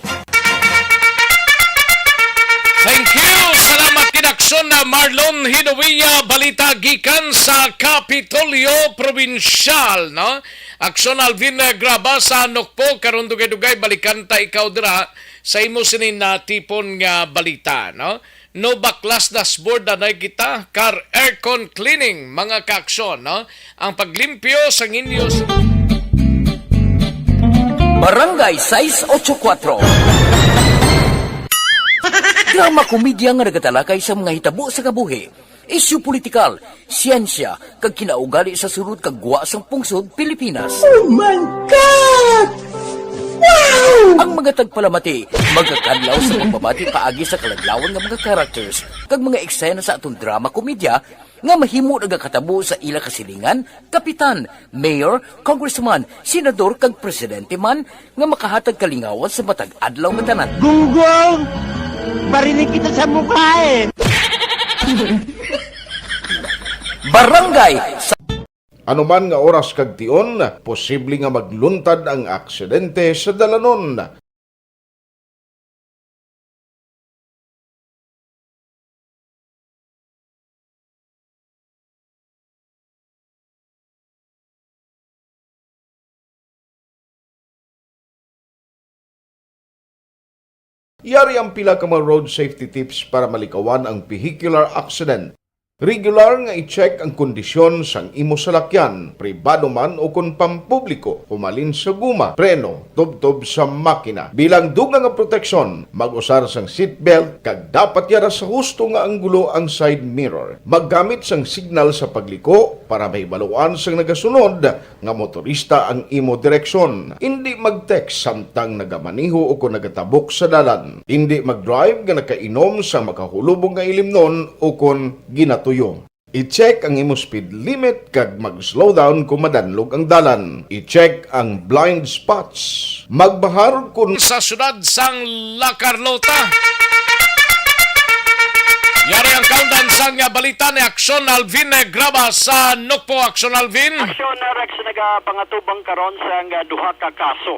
Thank you! Salamat kinaksyon na Marlon Hinovia, balita gikan sa Kapitolyo Provincial, Aksyon Alvin Graba sa Nokpo, karon dugay-dugay balikan ta ikaw dira sa imo sinin na tipon nga balita, No baklas dashboard na kita, car aircon cleaning, mga kaaksyon, Ang paglimpyo sa inyo Barangay 684. Drama komedya nga nagatalakay sa mga hitabo sa kabuhi, isyu politikal, siyensya, kag kinaugali sa surut kag guwa sang pungsod Pilipinas. Oh my God! Ang mga tagpalamati, magkakadlaw sa pagbabati paagi sa kalaglawan ng mga characters kag mga eksena sa atong drama komedya nga mahimo nagakatabo sa ila kasilingan, kapitan, mayor, congressman, senador kag presidente man nga makahatag kalingawan sa matag adlaw nga tanan. Gunggong! Barinig kita sa mukha eh! Barangay sa Anuman nga oras kag tion, posible nga magluntad ang aksidente sa dalanon. Yari ang pila ka mga road safety tips para malikawan ang vehicular accident. Regular nga i-check ang kondisyon sang imo salakyan, pribado man o kung pampubliko, pumalin sa guma, preno, tubtob sa makina. Bilang dugang nga proteksyon, mag-usar sang seatbelt, kag dapat yara sa husto nga anggulo ang side mirror. Maggamit sang signal sa pagliko para mahibaluan sang nagasunod nga motorista ang imo direksyon. Hindi mag-text samtang nagamaniho o kung nagatabok sa dalan. Hindi mag-drive nga nakainom sa makahulubong nga ilimnon o kung ginatuyo. I-check ang imo speed limit kag mag-slow down kung madanlog ang dalan. I-check ang blind spots. Magbahar kung Sa syudad sang La Carlota. Yari ang countdown sang balita ni Aksyon Alvin Graba sa Nukpo. Aksyon Alvin. Aksyon Rex nagapangatubang karon sa duha ka kaso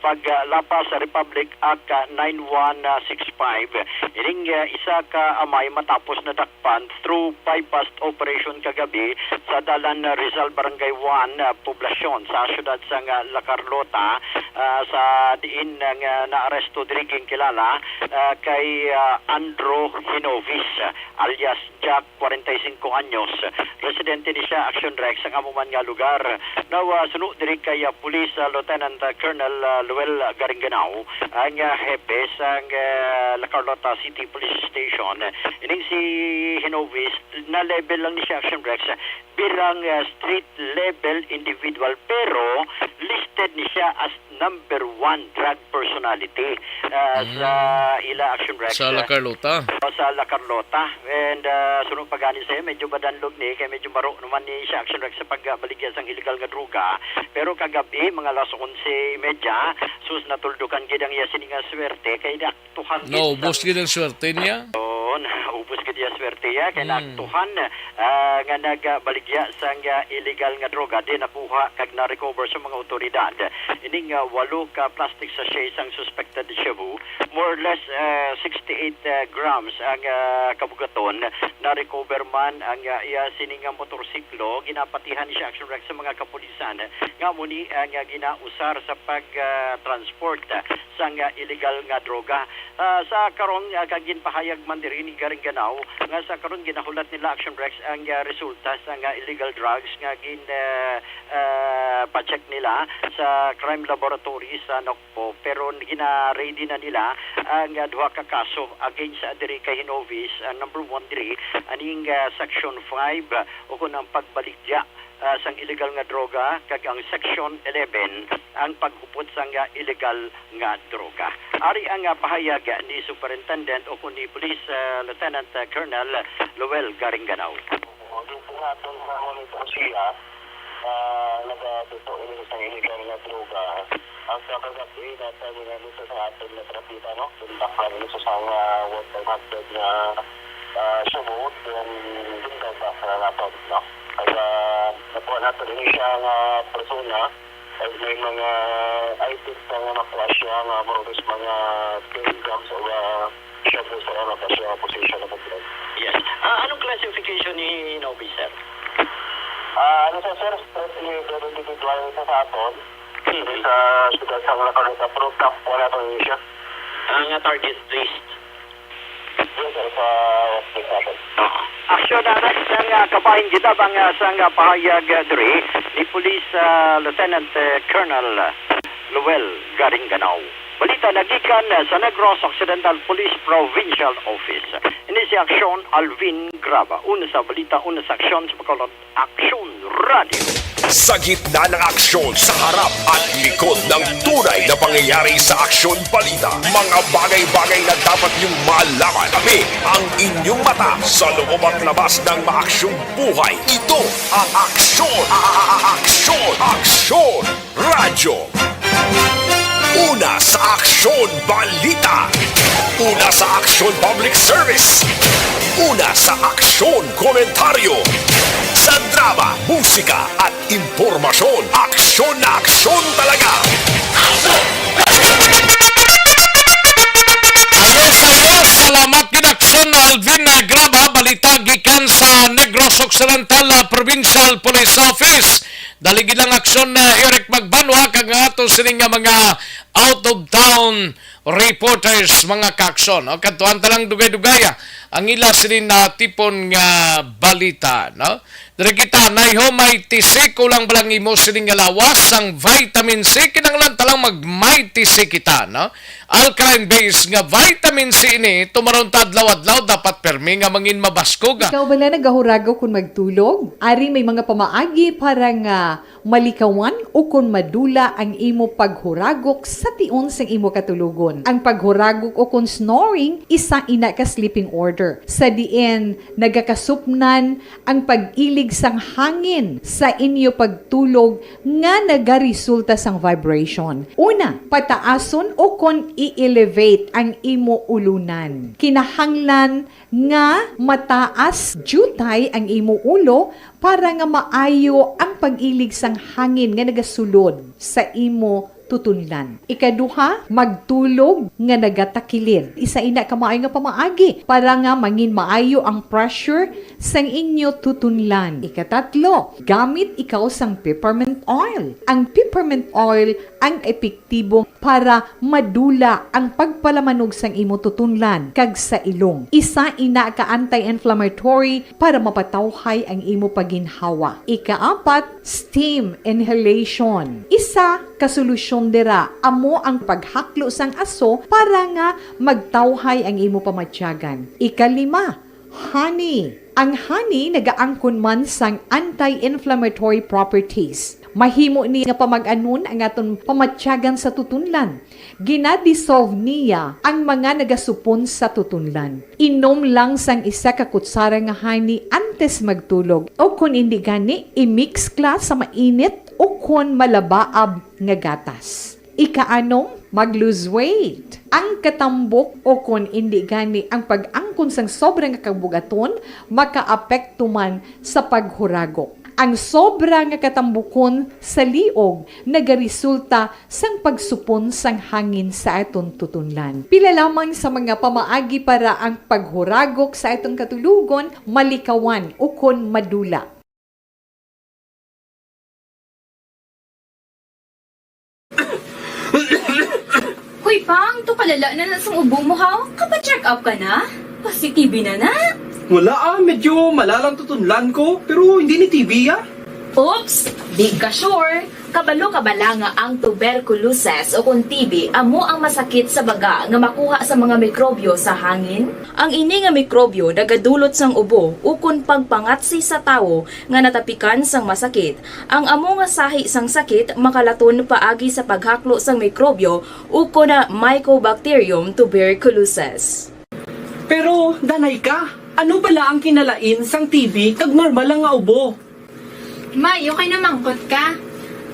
paglapas sa Republic Act 9165. Ining isa ka amay matapos na dakpan through bypass operation kagabi sa dalan Rizal Barangay 1 poblasyon sa syudad sang La Carlota sa diin nga naaresto diri kilala kay Andrew Hinovis alias Jack, 45 anyos. Residente ni siya, Action Rex, ang amuman nga lugar. Suno diri kay Police Lieutenant Colonel Luel Garinganao, ang hepe sa La Carlota City Police Station. Ining si Hinovis, na level lang ni siya, Action Rex, bilang street level individual, pero listed ni siya as number 1 drug personality sa ila Action Rex. Sa La Carlota. Sa La Carlota. And sunod pagani sa'yo, medyo madanlog ni, kaya medyo maro naman ni siya Action Rex sa pagbaligyan sang illegal nga droga. Pero kagabi, mga alas 11:30, sus natuldukan gid ang iya sininga swerte, kay naktuhan gid. No, ubos gid ang swerte niya. Ubos gid iya swerte ya, kay naktuhan nga nagbaligya sang illegal nga droga, di nakuha kag na-recover sa mga otoridad. Ining 8 ka plastic sachet sang suspected shabu, more or less 68 grams ang kabugaton. Na-recover man ang iya siningang motorsiklo, ginapatihan ni siya Action Rex sa mga kapulisan nga muni ang ginausar sa pag-transport sang illegal nga droga. Sa karong kaginpahayag man diri ni Garinganao nga sa karon ginahulat nila Action Rex ang resulta sa illegal drugs nga pa-check nila sa crime laboratory sa Nokpo, pero gina-ready na nila ang duha ka kaso against diri kay Hinovis, number 1 diri aning section 5 o kun ang pagbaligya sang illegal nga droga, kag ang section 11 ang paghupot sang illegal nga droga. Ari ang pahayag ni Superintendent o kun ni Police Lieutenant Colonel Luel Garinganao. Natin sa monitor siya nagatuto ini sa illegal na droga. Ang kagabi nasa nila dito sa atin na trapita, no? Tuntak na dito sa water market na sumot yung dingdang ba sa laptop, no? Kaya nakuha natin rin siya nga persona ay may mga items na nakuha siya nga maroon mga 10 grams o siya po sa ano pa siya position na pag-drug. Yes. Anong classification ni Novi, sir? Ano sa sir, strictly individual sa aton. Sa siyudad sa mga kaluta, pero top po na ito siya. Ang target list. Yes sir, sa workplace natin. Aksyon na sang kapahin kita bang sang pahayag diri ni Police Lieutenant Colonel Luel Garinganao. Balita nagikan sa Negros Occidental Police Provincial Office. Ini si Aksyon Alvin Graba. Una sa balita, una sa aksyon sa Bacolod Aksyon Radio. Sa gitna ng aksyon, sa harap at likod ng tunay na pangyayari sa Aksyon Balita. Mga bagay-bagay na dapat niyong malaman. Kami ang inyong mata sa loob at labas ng maaksyong buhay. Ito ang Aksyon! Aksyon Radyo! Una sa Aksyon Balita. Una sa Aksyon Public Service. Una sa Aksyon Komentaryo. Sa drama, musika at impormasyon. Aksyon na aksyon talaga. Salamat kinaksyon Alvin Graba, balita gikan sa Negros Occidental Provincial Police Office. Dalig ilang aksyon na Eric Magbanwa kag ato sining nga mga out of town reporters mga kaksyon. O kadtuan talang dugay-dugay ang ila sinin na tipon nga balita, no? Diri kita may TC kulang balang imo sining nga lawas ang vitamin C kinahanglan talang mag-may TC kita, no? Alkaline base nga vitamin C ini tumaron adlaw-adlaw dapat permi nga mangin mabaskog. Ikaw ba na nagahurago kung magtulog? Ari may mga pamaagi para nga malikawan o kung madula ang imo paghuragok sa tion sang imo katulugon. Ang paghuragok o kung snoring isa ina ka sleeping order. Sa diin nagakasupnan ang pag-ilig sang hangin sa inyo pagtulog nga nagaresulta sang vibration. Una, pataason o kung i-elevate ang imo ulunan. Kinahanglan nga mataas jutay ang imo ulo para nga maayo ang pag-ilig sang hangin nga nagasulod sa imo tutunlan. Ikaduha, magtulog nga nagatakilid. Isa ina ka maayo nga pamaagi para nga mangin maayo ang pressure sang inyo tutunlan. Ikatatlo, gamit ikaw sang peppermint oil. Ang peppermint oil ang epektibo para madula ang pagpalamanog sang imo tutunlan kag sa ilong. Isa ina ka anti-inflammatory para mapatawhay ang imo paginhawa. Ikaapat, steam inhalation. Isa ka solusyon dira amo ang paghaklo sang aso para nga magtawhay ang imo pamatyagan. Ikalima, honey. Ang honey nagaangkon man sang anti-inflammatory properties. Mahimo ni nga pamag-anon ang aton pamatyagan sa tutunlan. Ginadissolve niya ang mga nagasupon sa tutunlan. Inom lang sang isa ka kutsara nga honey antes magtulog. O kung hindi gani, i-mix kla sa mainit o kung malabaab nga gatas. Ikaanom, mag-lose weight. Ang katambok o kung hindi gani ang pag-angkon sang sobrang kabugaton, makaapekto man sa paghuragok. Ang sobra nga katambukon sa liog nagaresulta sang pagsupon sang hangin sa aton tutunlan. Pila lamang sa mga pamaagi para ang paghuragok sa atong katulugon malikawan o kon madula. Hoy, Pang, to palala na lang sa ubo mo, ha? Kapa-check up ka na? Positive na na? Wala medyo malalang tutunlan ko, pero hindi ni TB Oops! Di ka sure. Kabalo-kabala nga ang tuberculosis o kung TB amo ang masakit sa baga nga makuha sa mga mikrobyo sa hangin. Ang ini nga mikrobyo nagadulot sang ubo o kung pagpangatsi sa tawo nga natapikan sang masakit. Ang amo nga sahi sang sakit makalaton paagi sa paghaklo sang mikrobyo o kung na Mycobacterium tuberculosis. Pero, danay ka, ano bala ang kinalain sang TB kag normal lang nga ubo? Mayo kay namangkot ka.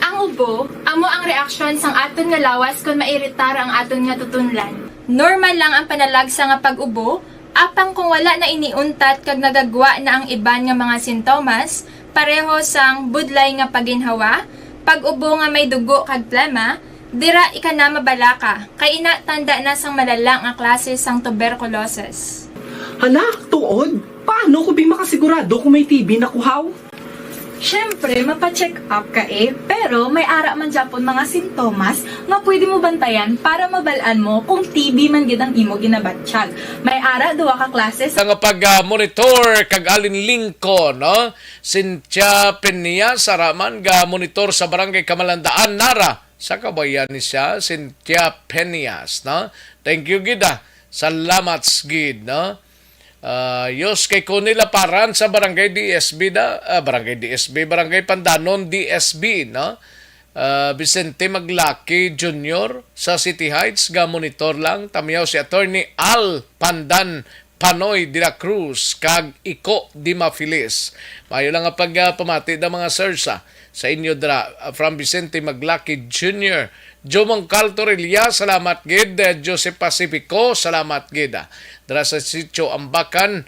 Ang ubo, amo ang reaksyon sang aton nga lawas kung mairitar ang aton nga tutunlan. Normal lang ang panalagsa nga pag-ubo, apang kung wala na iniuntat kag nagagwa na ang iban nga mga sintomas, pareho sang budlay nga paginhawa, pag-ubo nga may dugo kag plema, dira ika na mabala ka, kay ina tanda na sang malalang nga klase sang tuberculosis. Hala, tuod? Paano ko makasigurado kung may TB na kuhaw? Siyempre, mapacheck up ka pero may ara man Japon mga sintomas nga pwede mo bantayan para mabalaan mo kung TB man gid ang imo ginabatsyag. May ara duwa ka klase sa nga pag-monitor kag alinlingko, no? Cynthia Penia saraman ga monitor sa barangay Kamalandaan Nara. Sa kabayan ni siya, Cynthia Penias, no? Thank you gid. Salamat gid, no? Yos kay Conila Paran sa Barangay DSB Barangay Pandanon DSB, no? Vicente Maglaki Jr. sa City Heights ga monitor lang tamiyaw si Attorney Al Pandan Panoy de la Cruz kag Iko Dimafilis. Mayo lang nga pamati da mga sirsa sa inyo dra from Vicente Maglaki Jr. Jomong Caltorilla, salamat gid. Joseph Pacifico, salamat gid. Dra sa Sitio Ambakan,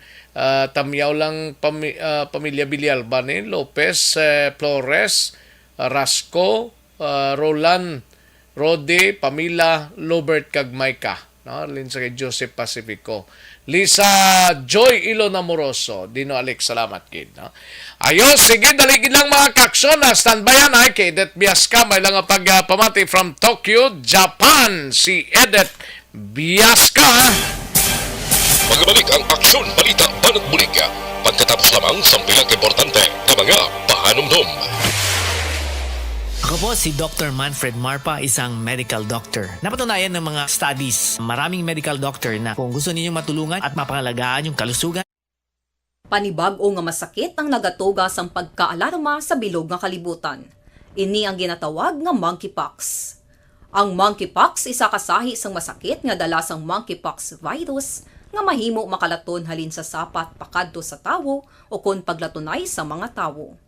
tamiyaw lang pamilya Villalba ni Lopez, Flores, Rasco, Roland, Rode, Pamila, Lobert Kagmayka. No, lin sa kay Joseph Pacifico. Lisa Joy Ilona Moroso, Dino Alex, salamat gid. No? Ayos, sige, daligid lang mga kaksyon. Standby yan ay kay Edith Biasca. May lang pagpamati from Tokyo, Japan, si Edith Biasca. Magbalik ang aksyon, balita, banat bulika. Pagkatapos lamang sa pilang importante na mga pahanumdum. Ako po si Dr. Manfred Marpa, isang medical doctor. Napatunayan ng mga studies, maraming medical doctor na kung gusto ninyong matulungan at mapangalagaan yung kalusugan. Panibag-o nga masakit ang nagatuga sang pagkaalarma sa bilog nga kalibutan. Ini ang ginatawag nga monkeypox. Ang monkeypox isa kasahi sang masakit nga dala sang monkeypox virus nga mahimo makalaton halin sa sapat pakadto sa tawo o kon paglatunay sa mga tawo.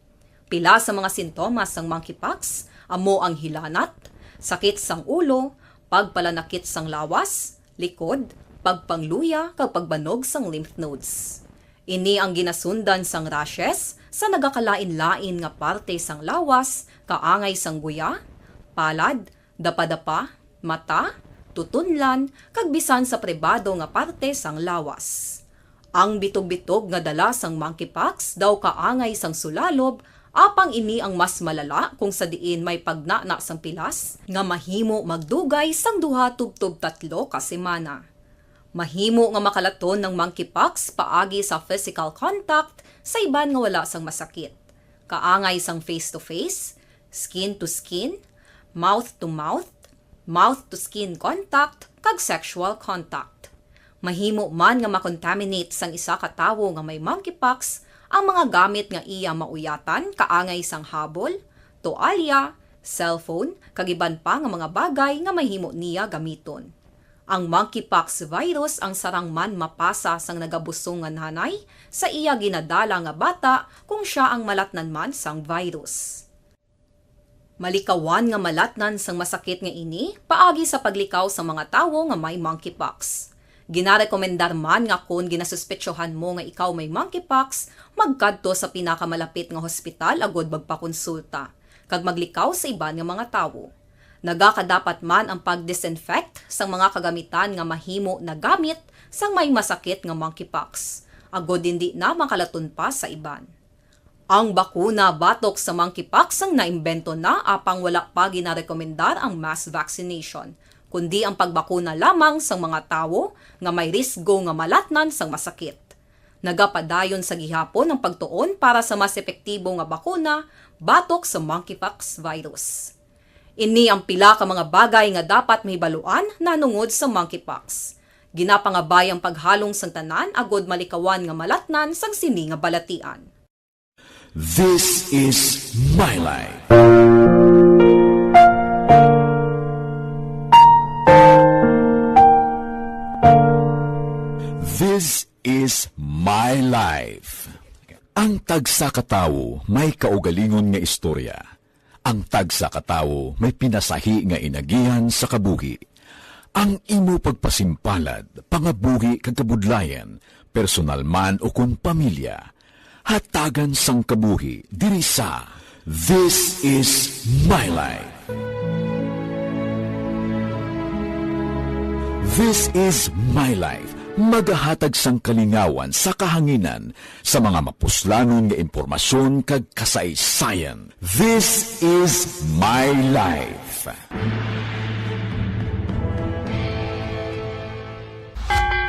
Pila sa mga sintomas ng monkeypox amo ang hilanat, sakit sang ulo, pagpalanakit sang lawas, likod, pagpangluya kag pagbanog sang lymph nodes. Ini ang ginasundan sang rashes sa nagakalain-lain nga parte sang lawas, kaangay sang guya, palad, dapadapa, mata, tutunlan, kag bisan sa pribado nga parte sang lawas. Ang bitog-bitog nga dala sang monkeypox daw kaangay sang sulalob, apang ini ang mas malala kung sa diin may pagnana sang pilas nga mahimo magdugay sang 2-3 ka semana. Mahimo nga makalaton ng monkeypox paagi sa physical contact sa iban nga wala sang masakit. Kaangay sang face-to-face, skin-to-skin, mouth-to-mouth, mouth-to-skin contact, kag sexual contact. Mahimo man nga makontaminate sang isa ka tawo nga may monkeypox ang mga gamit nga iya mauyatan, kaangay sang habol, toalya, cellphone, kagiban pa nga mga bagay nga mahimo niya gamiton. Ang monkeypox virus ang sarang man mapasa sang nagabusong nga nanay sa iya ginadala nga bata kung siya ang malatnan man sang virus. Malikawan nga malatnan sang masakit nga ini paagi sa paglikaw sa mga tawo nga may monkeypox. Ginarekomendar man nga kung ginasuspetsyohan mo nga ikaw may monkeypox, magkadto sa pinakamalapit nga hospital agod magpakonsulta, kag maglikaw sa iban nga mga tawo. Nagakadapat man ang pag-disinfect sa mga kagamitan nga mahimo na gamit sang may masakit nga monkeypox, agod hindi na makalaton pa sa iban. Ang bakuna batok sa monkeypox ang naimbento na apang wala pa ginarekomendar ang mass vaccination, kundi ang pagbakuna lamang sa mga tawo nga may risgo nga malatnan sang masakit. Nagapadayon sa gihapon ang pagtuon para sa mas epektibo nga bakuna batok sa monkeypox virus. Ini ang pila ka mga bagay nga dapat mahibaluan nanungod sa monkeypox. Ginapangabay ang paghalong sang tanan agod malikawan nga malatnan sang sini nga balatian. This is my life. This is my life. Ang tagsa ka tawo may kaugalingon nga istorya. Ang tagsa ka tawo may pinasahi nga inagihan sa kabuhi. Ang imo pagpasimpalad, pangabuhi kag kabudlayan, personal man o kun pamilya, hatagan sang kabuhi diri sa This is my life. This is my life. Magahatag sang kalingawan sa kahanginan sa mga mapuslanon nga impormasyon kag kasaysayan. This is my life.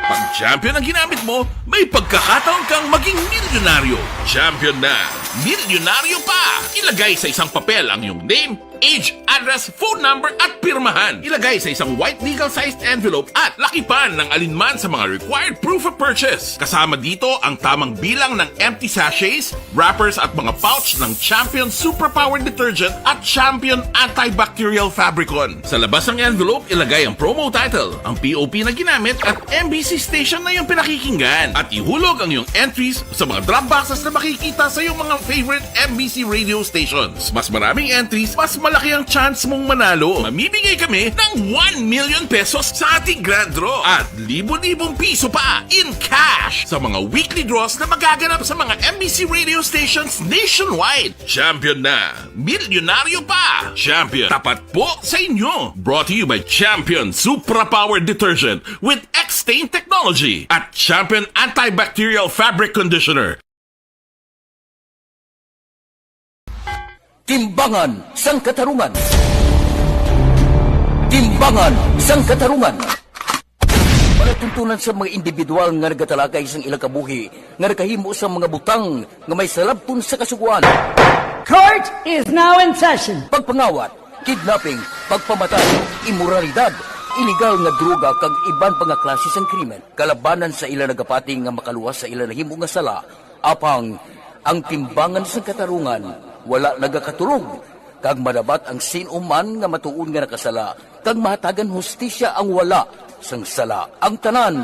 Pag champion ang ginamit mo, may pagkakataon kang maging milyonaryo. Champion na, milyonaryo pa! Ilagay sa isang papel ang iyong name, age, address, phone number at pirmahan. Ilagay sa isang white legal-sized envelope at lakipan ng alinman sa mga required proof of purchase. Kasama dito ang tamang bilang ng empty sachets, wrappers at mga pouch ng Champion Superpower Detergent at Champion Antibacterial Fabricon. Sa labas ng envelope, ilagay ang promo title, ang POP na ginamit at MBC station na yung pinakikinggan. At ihulog ang iyong entries sa mga drop boxes na makikita sa iyong mga favorite MBC radio stations. Mas maraming entries, mas malaki ang chance mong manalo. Mamibigay kami ng 1 million pesos sa ating grand draw at libo-libong piso pa in cash sa mga weekly draws na magaganap sa mga MBC radio stations nationwide. Champion na, milyonaryo pa. Champion, tapat po sa inyo. Brought to you by Champion Superpower Detergent with X-Stain Technology at Champion Antibacterial Fabric Conditioner. Timbangan sang katarungan. Timbangan sang katarungan. Panatuntunan sa mga individual nga nagatalakay sang ilang kabuhi nga nakahimo sa mga butang nga may salabton sa kasuguan. Court is now in session. Pagpangawat, kidnapping, pagpamatay, imoralidad, iligal nga droga kag iban pa nga klase sang krimen. Kalabanan sa ila nagapati nga makaluwas sa ila nahimo nga sala, apang ang timbangan sang katarungan wala nagakatulog, kag madabat ang sinuman nga matuon nga nakasala, kag mahatagan hustisya ang wala sang sala. Ang tanan,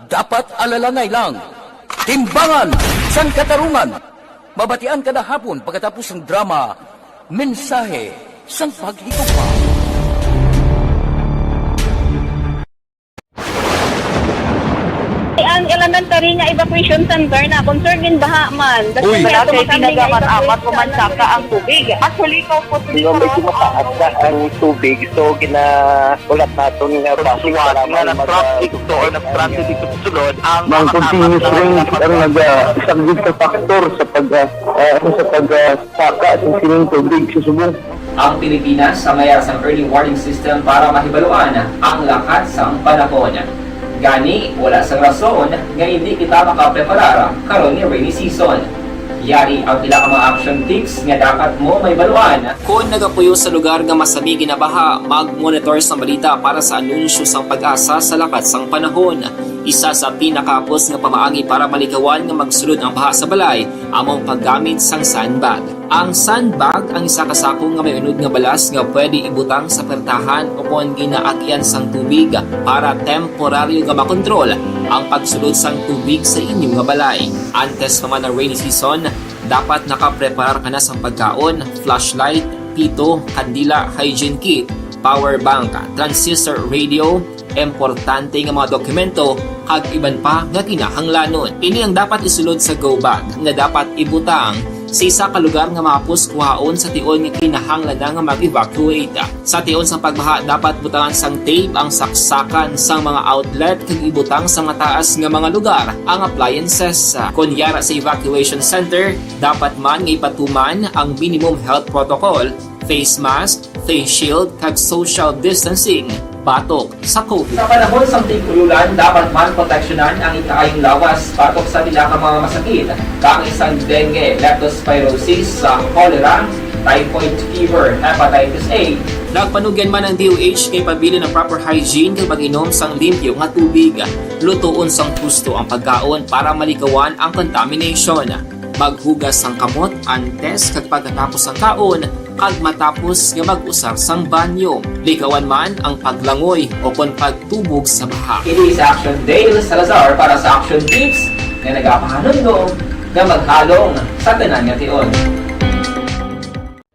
dapat alalangay lang. Timbangan sang katarungan. Mabatian kada hapon pagkatapos ng drama, mensahe sang paghigugma. Ang elementary nga evacuation center na concern din baha man. Uy, kaya pinagamat-amat kumansaka ang tubig. Actually, ikaw po medyo mataas na ang tubig. So, ginaulat natin nga basuhan nga na-traffic to or na-traffic dito sa sulod. Ang continuous rain ang isang good factor sa pagsaka sa sining tubig sa subong. Ang Pilipinas sa mayroon sa early warning system para mahibaluan ang lakas ng panahon. Gani, wala sa rason nga hindi kita makapreparar karon ni rainy season. Yari ang pila ka mga action tips nga dapat mo may baluan. Kung nagapuyo sa lugar nga masabi ginabaha, mag-monitor sa balita para sa anunsyo sang pag-asa sa lakas sang panahon. Isa sa pinakapos nga pamaagi para malikawan nga magsulod ang baha sa balay, among paggamit sang sandbag. Ang sandbag ang isa kasako nga may unod nga balas nga pwede ibutang sa pertahan upon ginaagyan sang tubig para temporaryo nga makontrol ang pagsulod sang tubig sa inyong nga balay. Antes naman ng rainy season, dapat nakapreparar ka na sang pagkaon, flashlight, pito, kandila, hygiene kit, power bank, transistor radio, importante nga mga dokumento kag iban pa nga kinahanglanon. Ini ang dapat isulod sa go bag nga dapat ibutang sa isa ka lugar nga mapus kuhaon sa tion nga kinahanglan nga mag-evacuate. Sa tion sa pagbaha dapat butangan sang tape ang saksakan sang mga outlet kag ibutang sa mataas nga mga lugar ang appliances. Kunyara sa evacuation center, dapat man nga ipatuman ang minimum health protocol, face mask, face shield kag social distancing batok sa COVID. Sa panahon sa tig-ululan, dapat man proteksyonan ang ikaayong lawas batok sa pila ka mga masakit, kang isang dengue, leptospirosis, cholera, typhoid fever, hepatitis A. Nagpanugyan man ang DOH kay pabili ng proper hygiene kay pag-inom sang limpyo nga tubig. Lutuon sang gusto ang pagkaon para malikawan ang contamination. Maghugas sang kamot antes kag pagkatapos ang kaon kag matapos nga mag-usar sang banyo. Likawan man ang paglangoy o kon pagtubog sa baha. It is Action Dale Salazar para sa Action Tips na nagapahanundong nga maghalong sa tanan nga tion.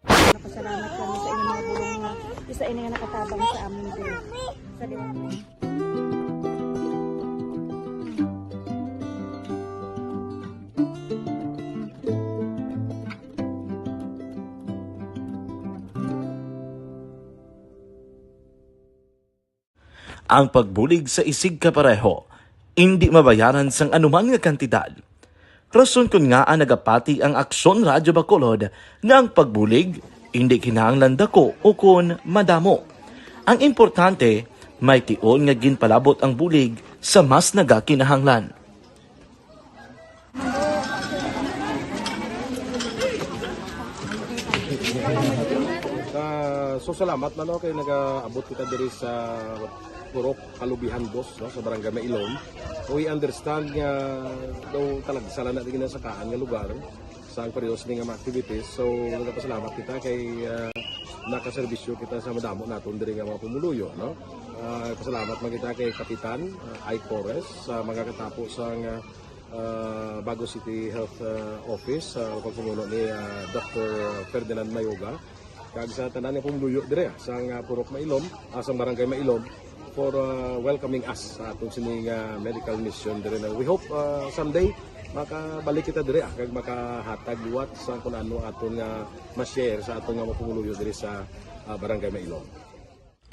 Napasalamat kami sa inyong mga bulong nga isa ini nga nakatabang sa aming Diyos. Sa ang pagbulig sa isig kapareho, hindi mabayaran sang anuman nga kantidad. Rason kun nga ang nagapati ang Aksyon Radyo Bacolod nga ang pagbulig, hindi kinahanglan dako o kun madamo. Ang importante, may tion nga ginpalabot ang bulig sa mas nagakinahanglan. So salamat na kay nag-abot kita diri sa Purok Kalubihan Dos, no, sa Barangay Mailom. We understand nga daw talaga sala na din sa kaan nga lugar sa periods ni nga mga activities. So nagpasalamat kita kay nakaserbisyo kita sa madamo naton diri nga mga pumuluyo, no. Pasalamat man kita kay Kapitan Ike Torres sa mga katapo sa Bago City Health Office sa pagpumuno ni Dr. Ferdinand Mayoga kag sa tanan nga pumuluyo dire sa Purok Mailom, sa Barangay Mailom for welcoming us sa atong sining medical mission dire. We hope someday makabalik kita dire kag makahatag liwat sa kun ano aton nga ma-share sa aton nga mapumuluyo dire sa Barangay Mailom.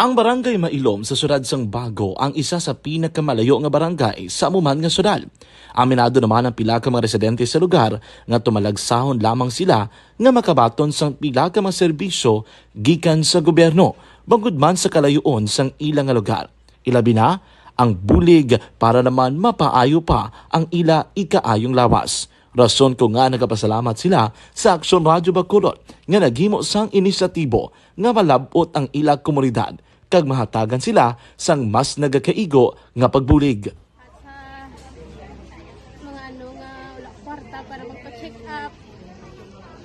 Ang Barangay Mailom sa syudad sang Bago ang isa sa pinakamalayo nga barangay sa amuman nga syudad. Aminado naman ang pila ka mga residente sa lugar nga tumalagsahon lamang sila nga makabaton sang pila ka mga serbisyo gikan sa gobyerno bangod man sa kalayoon sang ilang nga lugar. Ilabi na ang bulig para naman mapaayo pa ang ila ikaayong lawas. Rason ko nga nagapasalamat sila sa Aksyon Radyo Bacolod nga naghimo sang inisyatibo nga malabot ang ila komunidad kag mahatagan sila sang mas nagakaigo nga pagbulig. Mga ano nga wala kwarta para magpa-check up.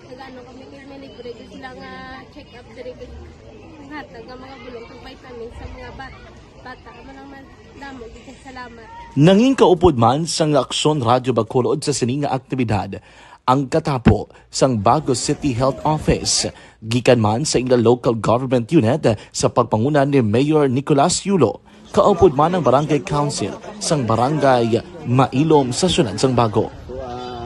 Nagano kami libre sila nga check up diri hatag ang mga bulong kag vitamin sa mga bata man damo gid salamat. Nanging kaupod man sang Aksyon Radyo Bacolod sa sining nga aktibidad ang katapo sang Bago City Health Office gikan man sa ila local government unit sa pagpangunan ni Mayor Nicolas Yulo. Kaupod man ang Barangay Council sang Barangay Mailom sa syudad sang Bago. So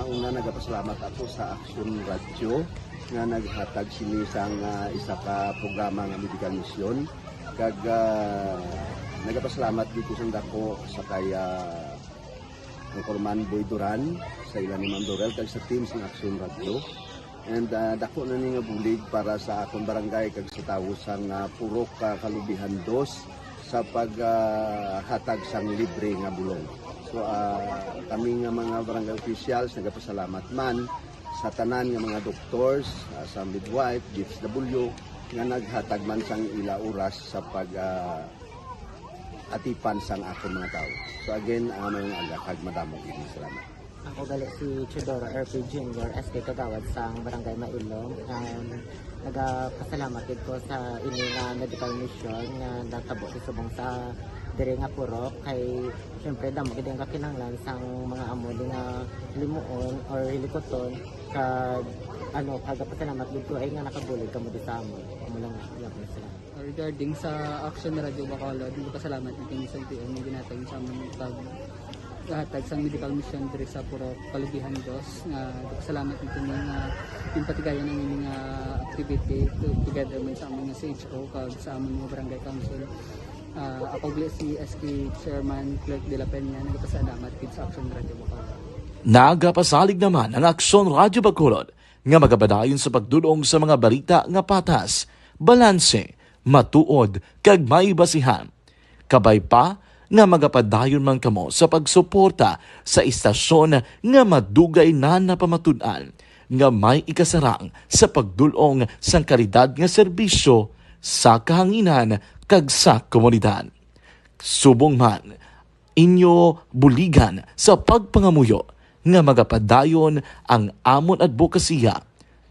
una nagapasalamat ako sa Aksyon Radio nga naghatag sini sang isa ka programa nga medical mission kag nagapasalamat dito sa dako sa kaya ang Corman Boy Duran sa ilan ni Ma'am Dorel kag sa team sa Aksyon Radio. And dako na ni nga bulig para sa akong barangay kag sa tawo sang Purok Kalubihan Dos sa paghatag sang libre nga bulong. So kami nga mga barangay officials nagapasalamat man sa tanan nga mga doctors, sa midwife, DSW nga naghatag man sang ila oras sa pag atipan sang akong mga tao. So again, mga agakag madamog ini salamat. Ako gali si Chidoro RP Jr. SK Kagawad sa Barangay Mailom. Nagapasalamat ko sa ini nga medical mission nga natabo sa subong sa diri nga Purok kay syempre damo gid ang kakinahanglan sang mga amo nga limuon or hilikoton kag kagapasalamat dito ay nga nakabulig kamo di sa amon. Amo lang sila. Regarding sa Aksyon Radio Bacolod, nagpasalamat natin sa TM na ginatag sa aming paghatag sa medical mission diri sa Purok Kalubihan Dos. Nagpasalamat natin yung patigayan ng mga activity together man sa aming CHO kag sa aming mga barangay council. Ako si SK Chairman Clerk de la Peña, nagpasalamat din sa Aksyon Radio Bacolod. Nagapasalig naman ang Aksyon Radyo Bacolod nga magabadayon sa pagdulong sa mga balita nga patas, balanse, matuod, kag maibasihan. Kabay pa nga magapadayon man kamo sa pagsuporta sa istasyon nga madugay na napamatud-an nga may ikasarang sa pagdulong sang kalidad nga serbisyo sa kahanginan kag sa komunidad. Subong man, inyo buligan sa pagpangamuyo nga magapadayon ang amon advokasya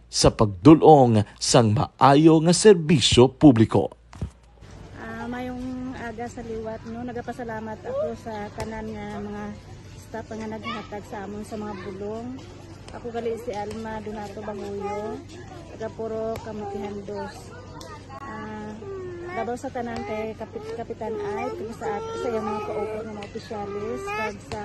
sa pagdulong sang maayo nga serbisyo publiko. Mayong aga sa liwat, no, nagapasalamat ako sa tanan nga mga staff nga naghatag sa amon sa mga bulong. Ako gali si Alma Donato Banguyo, taga Purok Kalubihan Dos. Dabaw sa tanan kay Kapitan Ay, sa iyang mga kaupon ng mga opisyalis, kag sa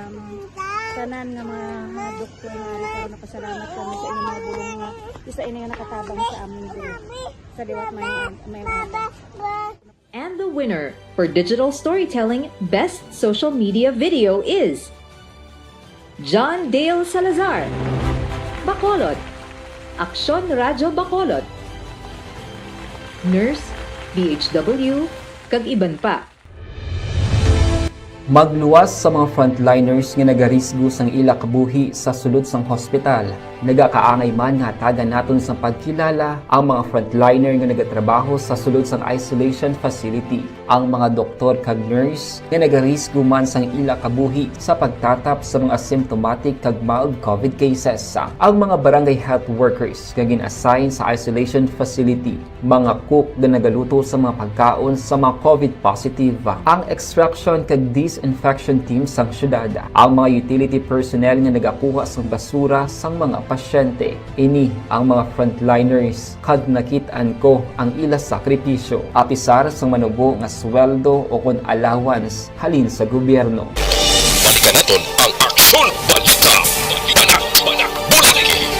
tanan nga mga doktor nga rin napasalamat kami sa inyong mga bulong nga isa ini nga nakatabang sa amin din. Sa liwat may And the winner for Digital Storytelling Best Social Media Video is John Dale Salazar, Bacolod, Aksyon Radyo Bacolod, Nurse, DHW, kag iban pa. Magluwas sa mga frontliners nga nagarisgo sang ila kabuhi sa sulod sang hospital. Nagakaangay man nga tagan naton sa pagkilala ang mga frontliner nga nagatrabaho sa sulod sang isolation facility. Ang mga doktor kag nurse nga nagarisgo man sang ila kabuhi sa pagtatap sa mga asymptomatic kag mild COVID cases. Ang mga barangay health workers nga gin-assign sa isolation facility, mga cook nga nagaluto sa mga pagkaon sa mga COVID positive, ang extraction kag disinfection team sang syudad, ang mga utility personnel nga nagakuha sang basura sang mga pasyente. Ini ang mga frontliners kag nakit-an ko ang ila sakripisyo apisar sang manubo nga sweldo o kon allowance halin sa gobyerno. Balikan naton ang Aksyon Balita. Banak Bulaki.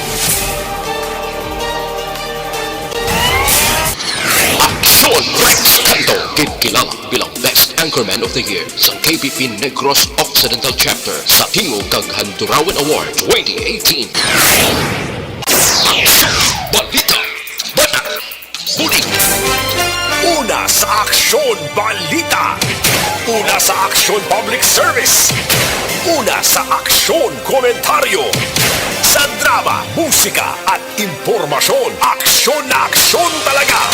Aksyon Rex Canto, kilala bilang Best Anchorman of the Year sa KPP Negros Occidental Chapter sa Tingog kag Handurawan Award 2018. Aksyon Balita. Banak Bulaki. Una sa Aksyon Balita. Una sa Aksyon Public Service. Una sa Aksyon Komentaryo. Sa drama, musika at impormasyon, aksyon na aksyon talaga.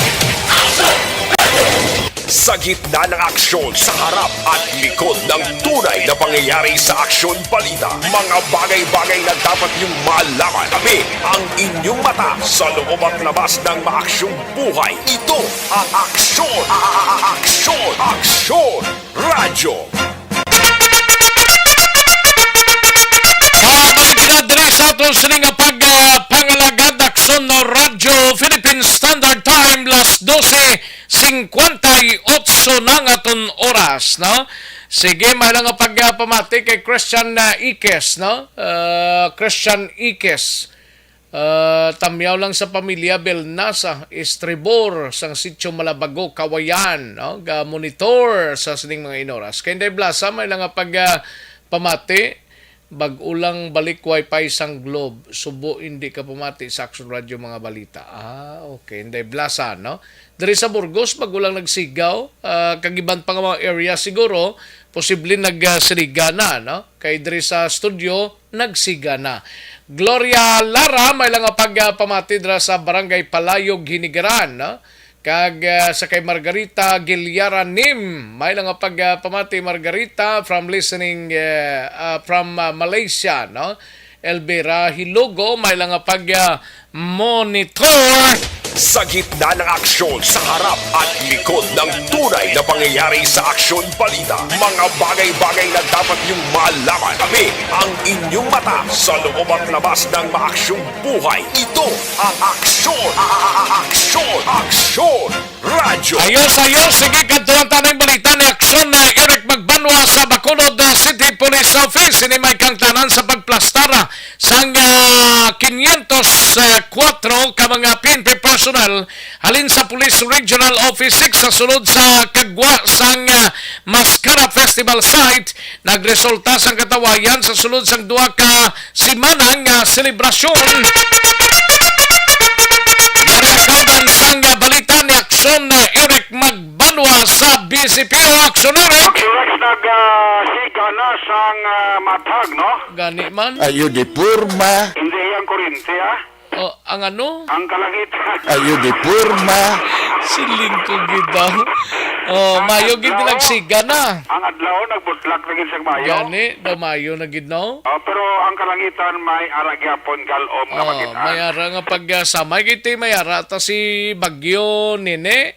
Sa gitna ng aksyon, sa harap at likod ng tunay na pangyayari sa Aksyon Balita, mga bagay-bagay na dapat niyong malaman. Kami ang inyong mata sa loob at labas ng maaksyong buhay. Ito ang Aksyon! Aksyon! Aksyon! Radyo! Balik na dire sa aton sining pangalagad Aksyon na Radyo Philippine Standard Time las 12:58 na nga aton oras, no? Sige, may lang nga pagpamati kay Christian Ikes, no? Christian Ikes. Tamyaw lang sa pamilya Belnasa, Estribor, sang Sitio Malabago, Kawayan, no? Monitor sa sining mga inoras. Kay Inday Blasa, may lang nga pagpamati bag-ulang balik wifi sang Globe, subo hindi ka pumati sa Aksyon Radio mga balita. Okay. Hindi Blasa, no? Dari sa Burgos, bag-ulang nagsigaw, kagiban pa nga mga area siguro, posible nagsiriga na, no? Kay dari sa studio, nagsiga na. Gloria Lara, may lang nga pagpamati dira sa Barangay Palayog, Hinigaran, no? Kag sa kay Margarita Gilyara Nim, may lang nga pagpamati Margarita from listening from Malaysia, no? Elvira Hilogo, may lang nga monitor sa gitna ng aksyon, sa harap at likod ng tunay na pangyayari sa Aksyon Balita. Mga bagay-bagay na dapat niyong malaman. Kami ang inyong mata sa loob at labas ng maaksyong buhay. Ito ang Aksyon! Aksyon! Aksyon! Radyo! Ayos! Sige, kantuan tanong balita ni Aksyon na Eric Magbanwa sa Bacolod City Police Office. Ini may kang tanan sa pagplastara sang 504 ka mga PNP personnel halin sa Police Regional Office 6 sa sulod sa kagwa sang Mascara Festival site. Nagresulta sang katawayan sa sulod sang duha ka simanang selebrasyon. Narakaban sang balita ni Aksyon na Eric Magbanwa sa BCPO. Aksyon Eric! Nagsiga na sang matag, no? Gani man? Ayo di purma. Hindi ang kurente, ang ano? Ang kalangitan. Ayo di purma. Siling ko gidaw. Mayo gid nagsiga na. Ang adlaw nagbutlak na gid sa mayo. Gani, daw mayo na gid no? Pero ang kalangitan may aragyapon galom na magitan. May ara nga pagsamay kiti may ara ta si Bagyo Nene.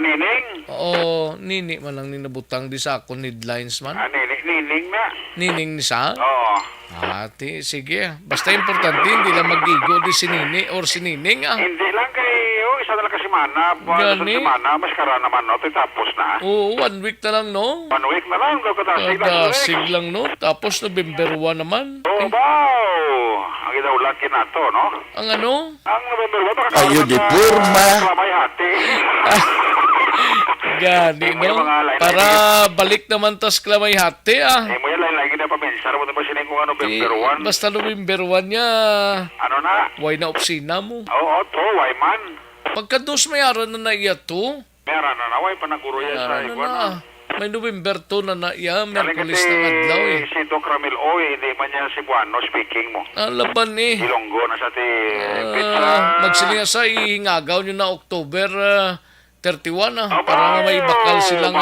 Nining? Oo, Nini man lang ninabutang di sa akong headlines man. Nining na. Nining ni sa? Oo. Ati, sige. Basta importante, hindi lang mag-igo di si Nini or si Nining, Hindi lang kay, isa na lang kasi mana. Gani? Mana, maskara naman, no? Tapos na. Oo, 1 week na lang, no? 1 week na lang, Kadasig lang, no? Tapos November 1 naman. Oo, ang idaulat kinato, no? Ang ano? Ang November 1, Ayo di purma. Klamay hati. Gani, no? Para balik naman tas klamay hati, mo yan, lagi na pamensar mo na ba siya kung ano November 1? Basta November 1 niya. Ano na? Why na opsina mo? Oo, to, why man? Pagka dos may ara na iya to. Meron na, why pa naguro yan sa iguan, May November 2 na iya, Galing Merkulis kasi ng adlaw eh. si Doc Ramil Oy, hindi man yan Cebuano speaking mo. Laban eh. Ilonggo na sa ti pizza. Magsilinga sa ihingagaw nyo na October 31 para may bakal silang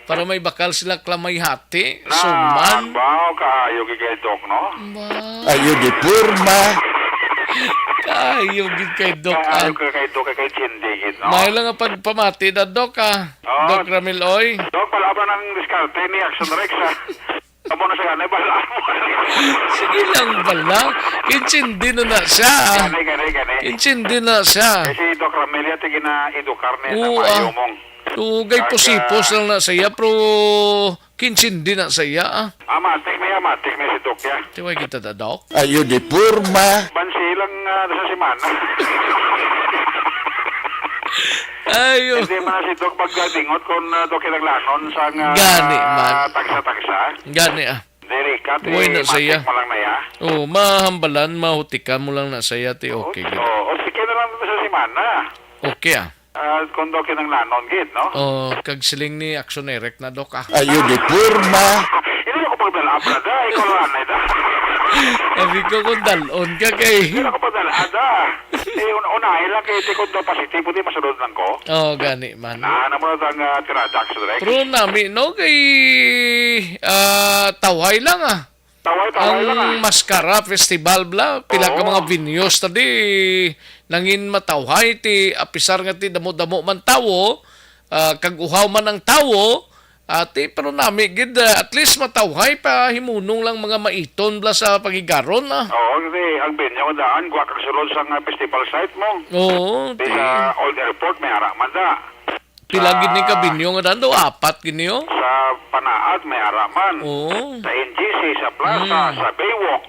para may bakal sila klamay hati, suman. Bao kaayo kay Doc, no? Ayo di purma. Kaayo gid kay Doc. Kaayo kay Doc kay Chindi gid, no? May lang nga pagpamati na Doc Doc Ramil Oy. Doc, palaban ng diskarte ni Action Rex Amo na siya ganay bala mo. Sige lang bala. Kinchindi na siya. Gani. Kinchindi na siya. Si Doc Ramelia tigin na edukar niya sa Oo, mayumong. Tugay posipos lang na saya pero kinchindi na saya Amatik may si Doc ya. Tiway kita da Doc. Ayo di purma. Bansi lang sa semana. Ayo. Hindi man si Doc pagdingot kung Doc ilaglanon sa Gani man. Taksa. Gani Diri ka ti Uy na saya. matik mo lang na ya. Oh, mahambalan, mahutikan mo lang na saya ti okay gid. O sige na lang sa semana. Okay Kung Doc lanon gid, no? Oh, kag siling ni Action Erect na Doc Ayo di purma. Hindi ko pagdalabra da, ikaw lang na. Abi ko kung dalon ka kay. Hindi ko pagdalada. Unahin lang kay ti kondo positibo di masunod lang ko. Oh, gani man. Ano mo na tang tirada Action Rex? Pero nami no kay taway lang Taway lang ang Mascara Festival bla pila ka mga venues tadi nangin matawhay ti apisar nga ti damo-damo man tawo kag uhaw man ang tawo ati pero nami gid at least matawhay pa himunong lang mga maiton bla sa pagigaron Oo, kasi ang venue nga daan guwa kag sulod sa festival site mo. Oo, Di sa Old Airport may araman da. pila gid ni kabinyo nga dando apat ginyo. Sa Panaad may araman. Oo. Sa NGC, sa Plaza, sa Baywalk.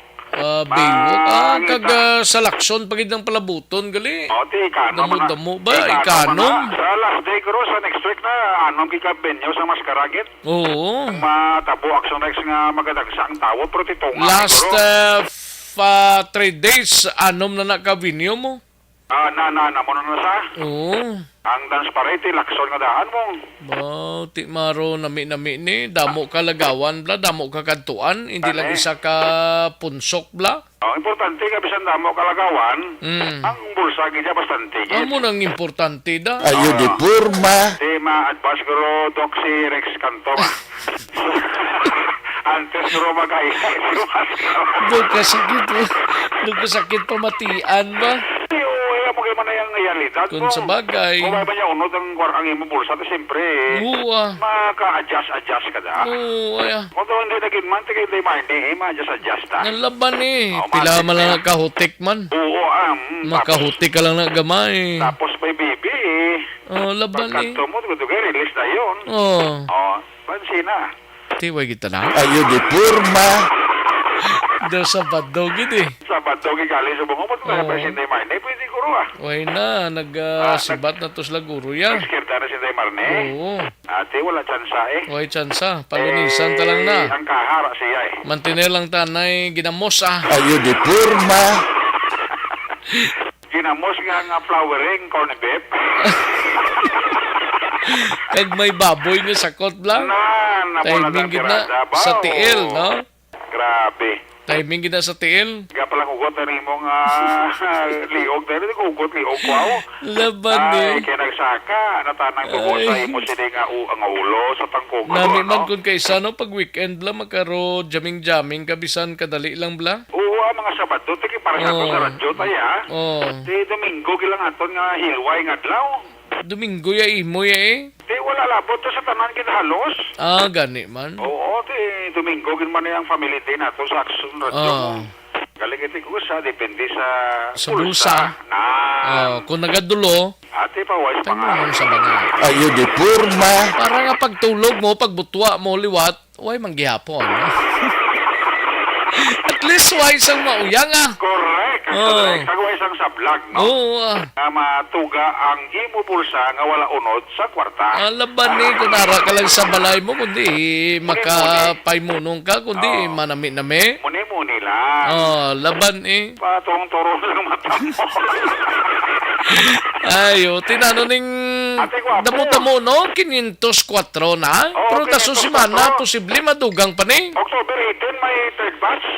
Baywalk kag sa Lakson pagid ng palabuton gali. O, di ikanom na. Damo ba ikanom? Sa last day ko sa next week na anom kika venue sa Mascaragit. Oo. Matabo Action Rex nga magadagsa ang tawo pero titunga. Last 3 days anom na nakabinyo mo. Na mo na sa. Oo. Ang dance parade Lakson nga daan mo. Ti maro nami ni damo ka lagawan bla, damo ka kadtuan, hindi lang isa ka punsok bla. Importante ka bisan damo kalagawan. Ang bulsa gid bastante gid. Amo nang importante da. Ayo di purma. Di ma-advance ko Doc si Rex Canto. Antes ko magay. Doon ka sakit pamatian ba? Mo kay man yang realidad Kung sa bagay. Kung ba niya unod ang ang imo bulsa to siyempre. Maka-adjust ka da. Kung hindi naging man tigay day mind ma-adjust ta. Nalaban pila man lang kahutik man. Oo, makahutik ka lang na gamay. Tapos may bibi laban Pagkanto mo dugay release na yun. Pansin na. Tiway kita na. Ayo di purma. Do sa badog gid Sa badog gali sa bungo mo ta presidente Marne pwede guro Way na nagsibat na to sa guro ya. Sekretary si Marne. Oo. Ate wala tsansa Way tsansa, palunisan ta lang na. Ang kahara siya Mantiner lang tanay ginamos Ayo di purma. Ginamos nga flowering corn beef. Kag may baboy nga sakot lang. Timing gid na sa tiil, no? Grabe. Timing gid na sa tiil. Nga pala kugot na mong liog na rin. Kugot liog ko ako. Laban Ay, kaya nagsaka. Natanang kugot sa imo sila nga ulo sa tangkog. Nami man kung kaysa no, pag weekend lang makaro jaming-jaming kabisan kadali lang bla. Oo, mga Sabado. Tiki para sa ako sa radyo tayo Di Domingo kilang aton nga hilway nga adlaw. Domingo ya imo ya Di wala labot to sa tanan kin halos. Gani man. Oo, di Domingo kin man yung family day nato sa Action Radio. Galigiti ko depende sa bulsa. Kung nagadulo, ate pa wise pa nga. Sa banga. Ayo di purma. Para nga pagtulog mo, pagbutwa mo liwat, way manggihapon. At least wise ang mauyang Correct. Kagwais ang sablag, no? Nga matuga ang imo bulsa nga wala unod sa kwarta. Laban kung nara ka lang sa balay mo, kundi makapaymunong ka, kundi manami-nami. Muni-muni nila. Laban eh. Paturong-turong lang mata mo. Ayo, tinanuning damo-damo no, 504 na. Pero taso si Mana, posible madugang pa ni. October 18 may third batch.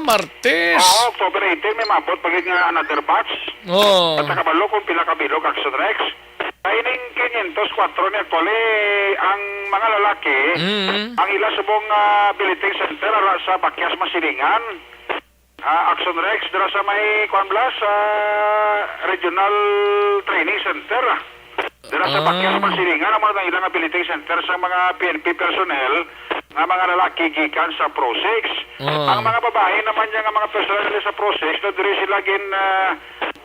Martes. October 18 may mabot pagid nga another batch. At sa kabalo kung pila kabilog Action Rex. Kaining 504 ni actually ang mga lalaki, ang ila subong billeting center sa Bakyas Masilingan. Action Rex dira sa may Kwanblas Regional Training Center. Dira sa Bakyas Masilingan ang mga ilang billeting center sa mga PNP personnel nga mga lalaki gikan sa Pro 6. Ang mga babae naman nga mga personnel sa Pro 6 na diri sila gin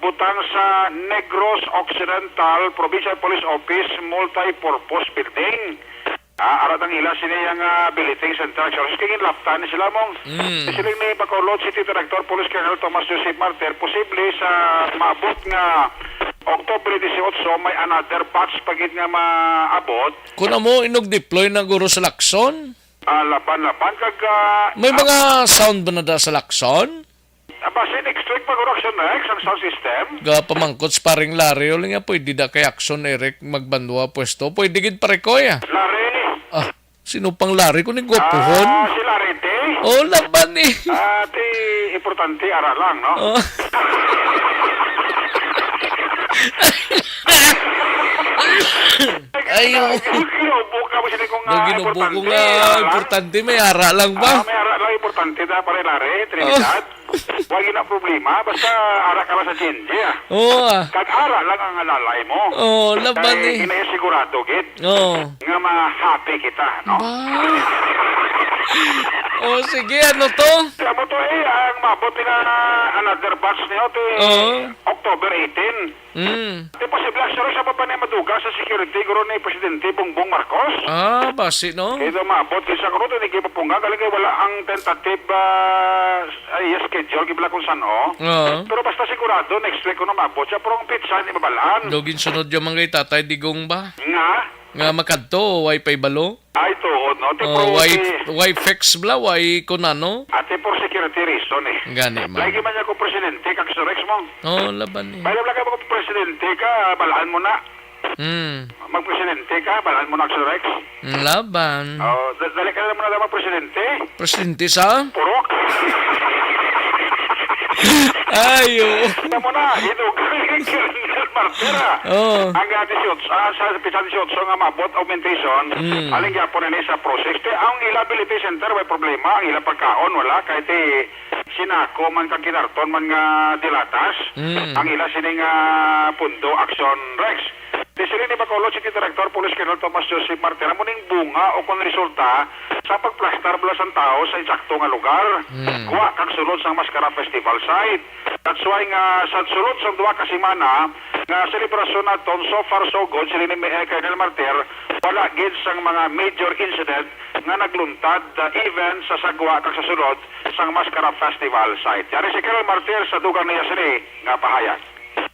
butang sa Negros Occidental Provincial Police Office Multi-Purpose Building. Arat ang ila siniyang billeting center. So, kagin laptan sila mong. Siling ni Bacolod City Director Police Colonel Thomas Joseph Martir, posible sa maabot nga October 18 may another batch pagid nga maabot. Kuna mo inog-deploy na guro sa Lacson? Laban-laban kag may mga sound ba na da sa Lacson? Base next week pag Action Rex ang sound system. Pamangkot sparring Larry o nga pwede da kay Action Eric magbandwa pwesto. Pwede gid pare ko ya. Larry. Sino pang Larry kung nagwapuhon? Si Larry te. Laban eh. Te importante ara lang no. Ayo. Ginubo ko nga importante may ara lang ba? May ara lang importante da pare Larry Trinidad. Wag na problema basta ara ka sa Genji. Kag ara lang ang alalay mo. Laban eh. Kaya sigurado gid. Nga ma-happy kita, no? Sige, ano to? Amo to ang mabot na another batch niyo to October 18. Posible sa pa na maduga sa security guro ni Presidente Bongbong Marcos. Basi no? Ito maabot sa karo to ni Gipapunga galing wala ang tentative schedule gibla kung sano. Pero basta sigurado next week ko na maabot siya pero ang pizza ni mabalaan. Dogin sunod yung mga tatay digong ba? Nga makadto wifi balo? Ay to no Wi-Fix bla kunano? Ate for security reason eh. Gani man. Lagi man ako presidente kag Rex mo. Laban eh. Bayad lang ako presidente ka balaan mo na. Magpresidente ka balaan mo na Rex. Laban. Dali ka na naman presidente. Presidente sa? Purok. Ayo. Tama na, ito Colonel Martira. Ang 18, sa Pisan 18 nga mabot augmentation, aling yapon na sa process. Ang ilability center may problema, ang ilang pagkaon wala kahit sinako man kaginarton man nga dilatas. Ang ila sining pundo Action Rex. Disili ni Bacolod City Director Police Colonel Thomas Joseph Martira muning bunga o kung resulta sa pagplastar bala sang tao sa eksakto nga lugar. Kuha kag sulod sang Mascara Festival site. That's why nga sa sulod sang duha ka semana nga selebrasyon naton so far so good sili ni Colonel Martir wala gid sang mga major incident nga nagluntad event sa sagwa kag sa sulod sang Mascara Festival site. Yari si Colonel Martir sa dugang niya sini nga pahayag.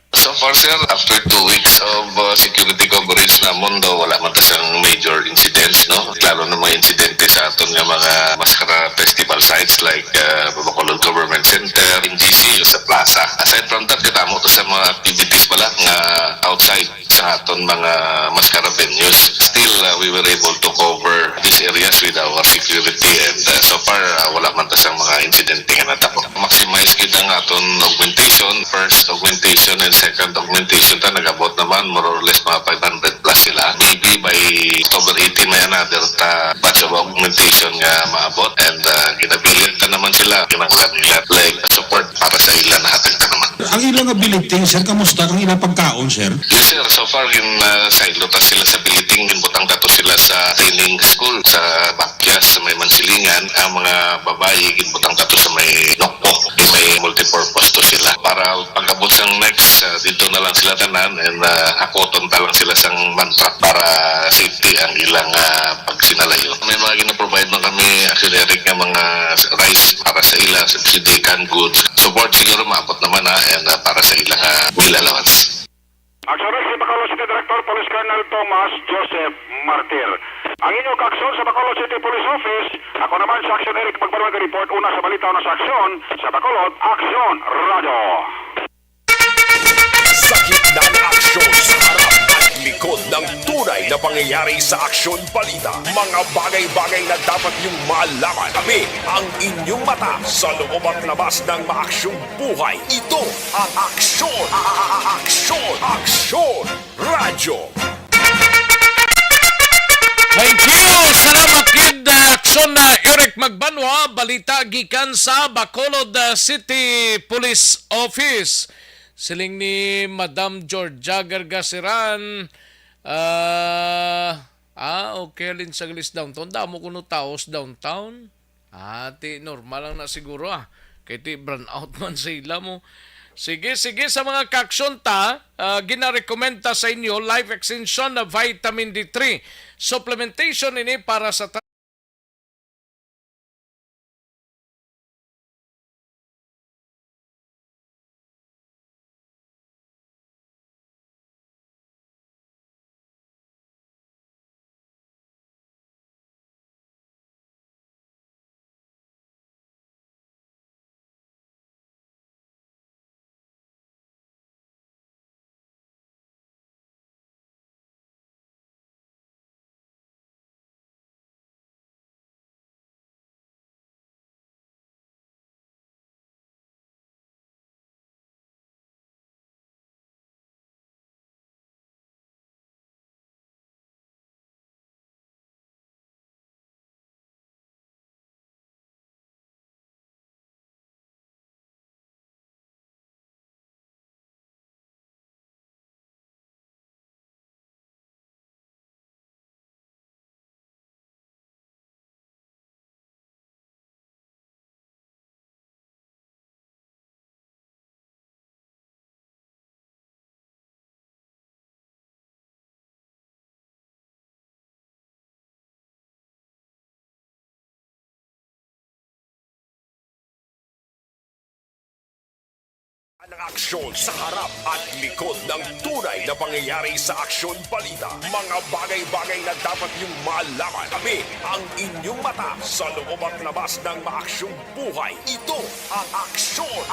So far, sir, after 2 weeks of security coverage namon daw wala man ta siyang major incidents, no? Lalo na mga insidente sa aton nga mga Mascara Festival sites like Bacolod Government Center, MGC, sa Plaza. Aside from that, katamo to sa mga activities pala nga outside sa aton mga Mascara venues. Still, we were able to cover these areas with our security and so far, wala man ta siyang mga insidente nga natapos. Maximize kita nga aton augmentation, first augmentation and second augmentation ta nagabot naman more or less mga 500 plus sila. Maybe by October 18 may another batch of augmentation nga maabot and ginabilin ta naman sila kinanglan nila like support para sa ilan na hatag ta naman. Ang ilang ability, sir, kamusta ang ilang pagkaon, sir? Yes, sir. So far, sa ilotas sila sa biliting, ginbutang dato sila sa training school sa Bakyas, sa may Mansilingan. Ang mga babae, ginbutang dato sa may Nokpo. May multipurpose to sila. Para pagkabot sang next, dito na lang sila tanan and hakoton ta lang sila sang mantra para safety ang ilang pagsinalayo. May mga ginaprovide na kami auxiliary nga mga rice para sa ilang subsidy, canned goods. Support siguro maabot naman and para sa ilang meal allowance. Action Rex, si Bacolod City Director Police Colonel Thomas Joseph Martir. Ang inyong kaaksyon sa Bacolod City Police Office, ako naman sa Action Eric magbarwag report una sa balita una sa aksyon sa Bacolod Action Radio. Sa gitna ng aksyon sa harap at likod ng tunay na pangyayari sa aksyon balita, mga bagay-bagay na dapat niyong malaman. Kami ang inyong mata sa loob at labas ng maaksyong buhay. Ito ang Aksyon! Aksyon Radyo! Thank you! Salamat kid aksyon na Eric Magbanwa, balita gikan sa Bacolod City Police Office. Siling ni Madam Georgia Gargasiran. Okay, alin sa Galis Downtown. Damo kuno taos downtown. Ti normal lang na siguro Kaya ti burn out man sa ila mo. Sige, sa mga kaksyon ta, ginarekomend ta sa inyo, life extension na vitamin D3. Supplementation ini para sa Ang aksyon sa harap at likod ng tunay na pangyayari sa aksyon balita. Mga bagay-bagay na dapat niyong malaman. Kami ang inyong mata sa loob at labas ng maaksyong buhay. Ito ang Aksyon!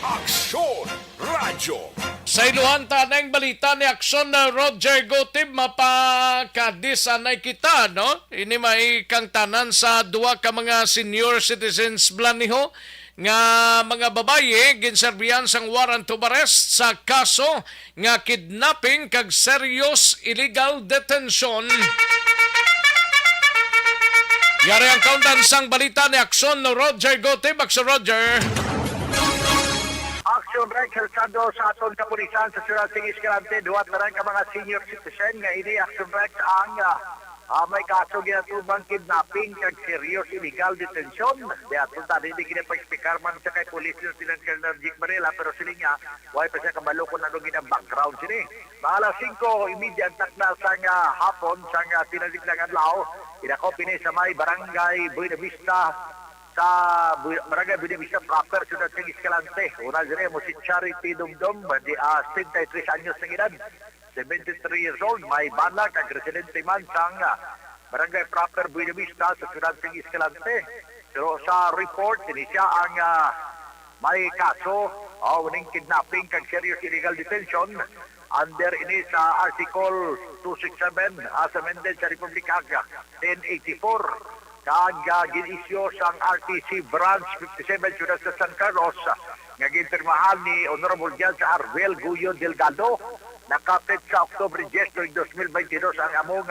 Aksyon Radyo! Sa iluhan tanang balita ni aksyon na Roger Gotib, mapakadisanay kita, no? Ini may kang tanan sa duwa ka mga senior citizens blaniho nga mga babaye ginserbihan sang warrant of arrest sa kaso nga kidnapping kag serious illegal detention. Yari ang kaundan sang balita ni aksyon na Roger Gotib. Aksyon Roger. Action Rex Elsado sa aton kapulisan sa Ciudad Tingis Escalante, duwat na rin ka mga senior citizen nga ini Action Rex ang may kaso ginatubang kidnapping kag serious illegal detention. Diya punta din di ginapag-speaker man siya kay police yung silang Colonel Jake Barela, pero sila nga why pa siya kabalo kung ano ginang background sila. Mga alas 5, immediate na sang hapon sang tinalig ng adlaw, inako pini sa may barangay Buena Vista sa barangay Buena Vista proper Ciudad Tingis Escalante. Una dire mo si Charity Dumdum, di 33 anyos ng edad. 73 years old, may bala kag residente man sang barangay proper Buena Vista sa Ciudad Tingis Escalante. Pero sa report, ini siya ang may kaso uning kidnapping kag serious illegal detention under ini sa Article 267 as amended sa Republic Act 1084 kag ginisyo sang RTC Branch 57 Ciudad sa San Carlos nga ginpirmahan ni Honorable Judge Arbel Guyo Delgado. Nakapit sa October 10, 2022 ang among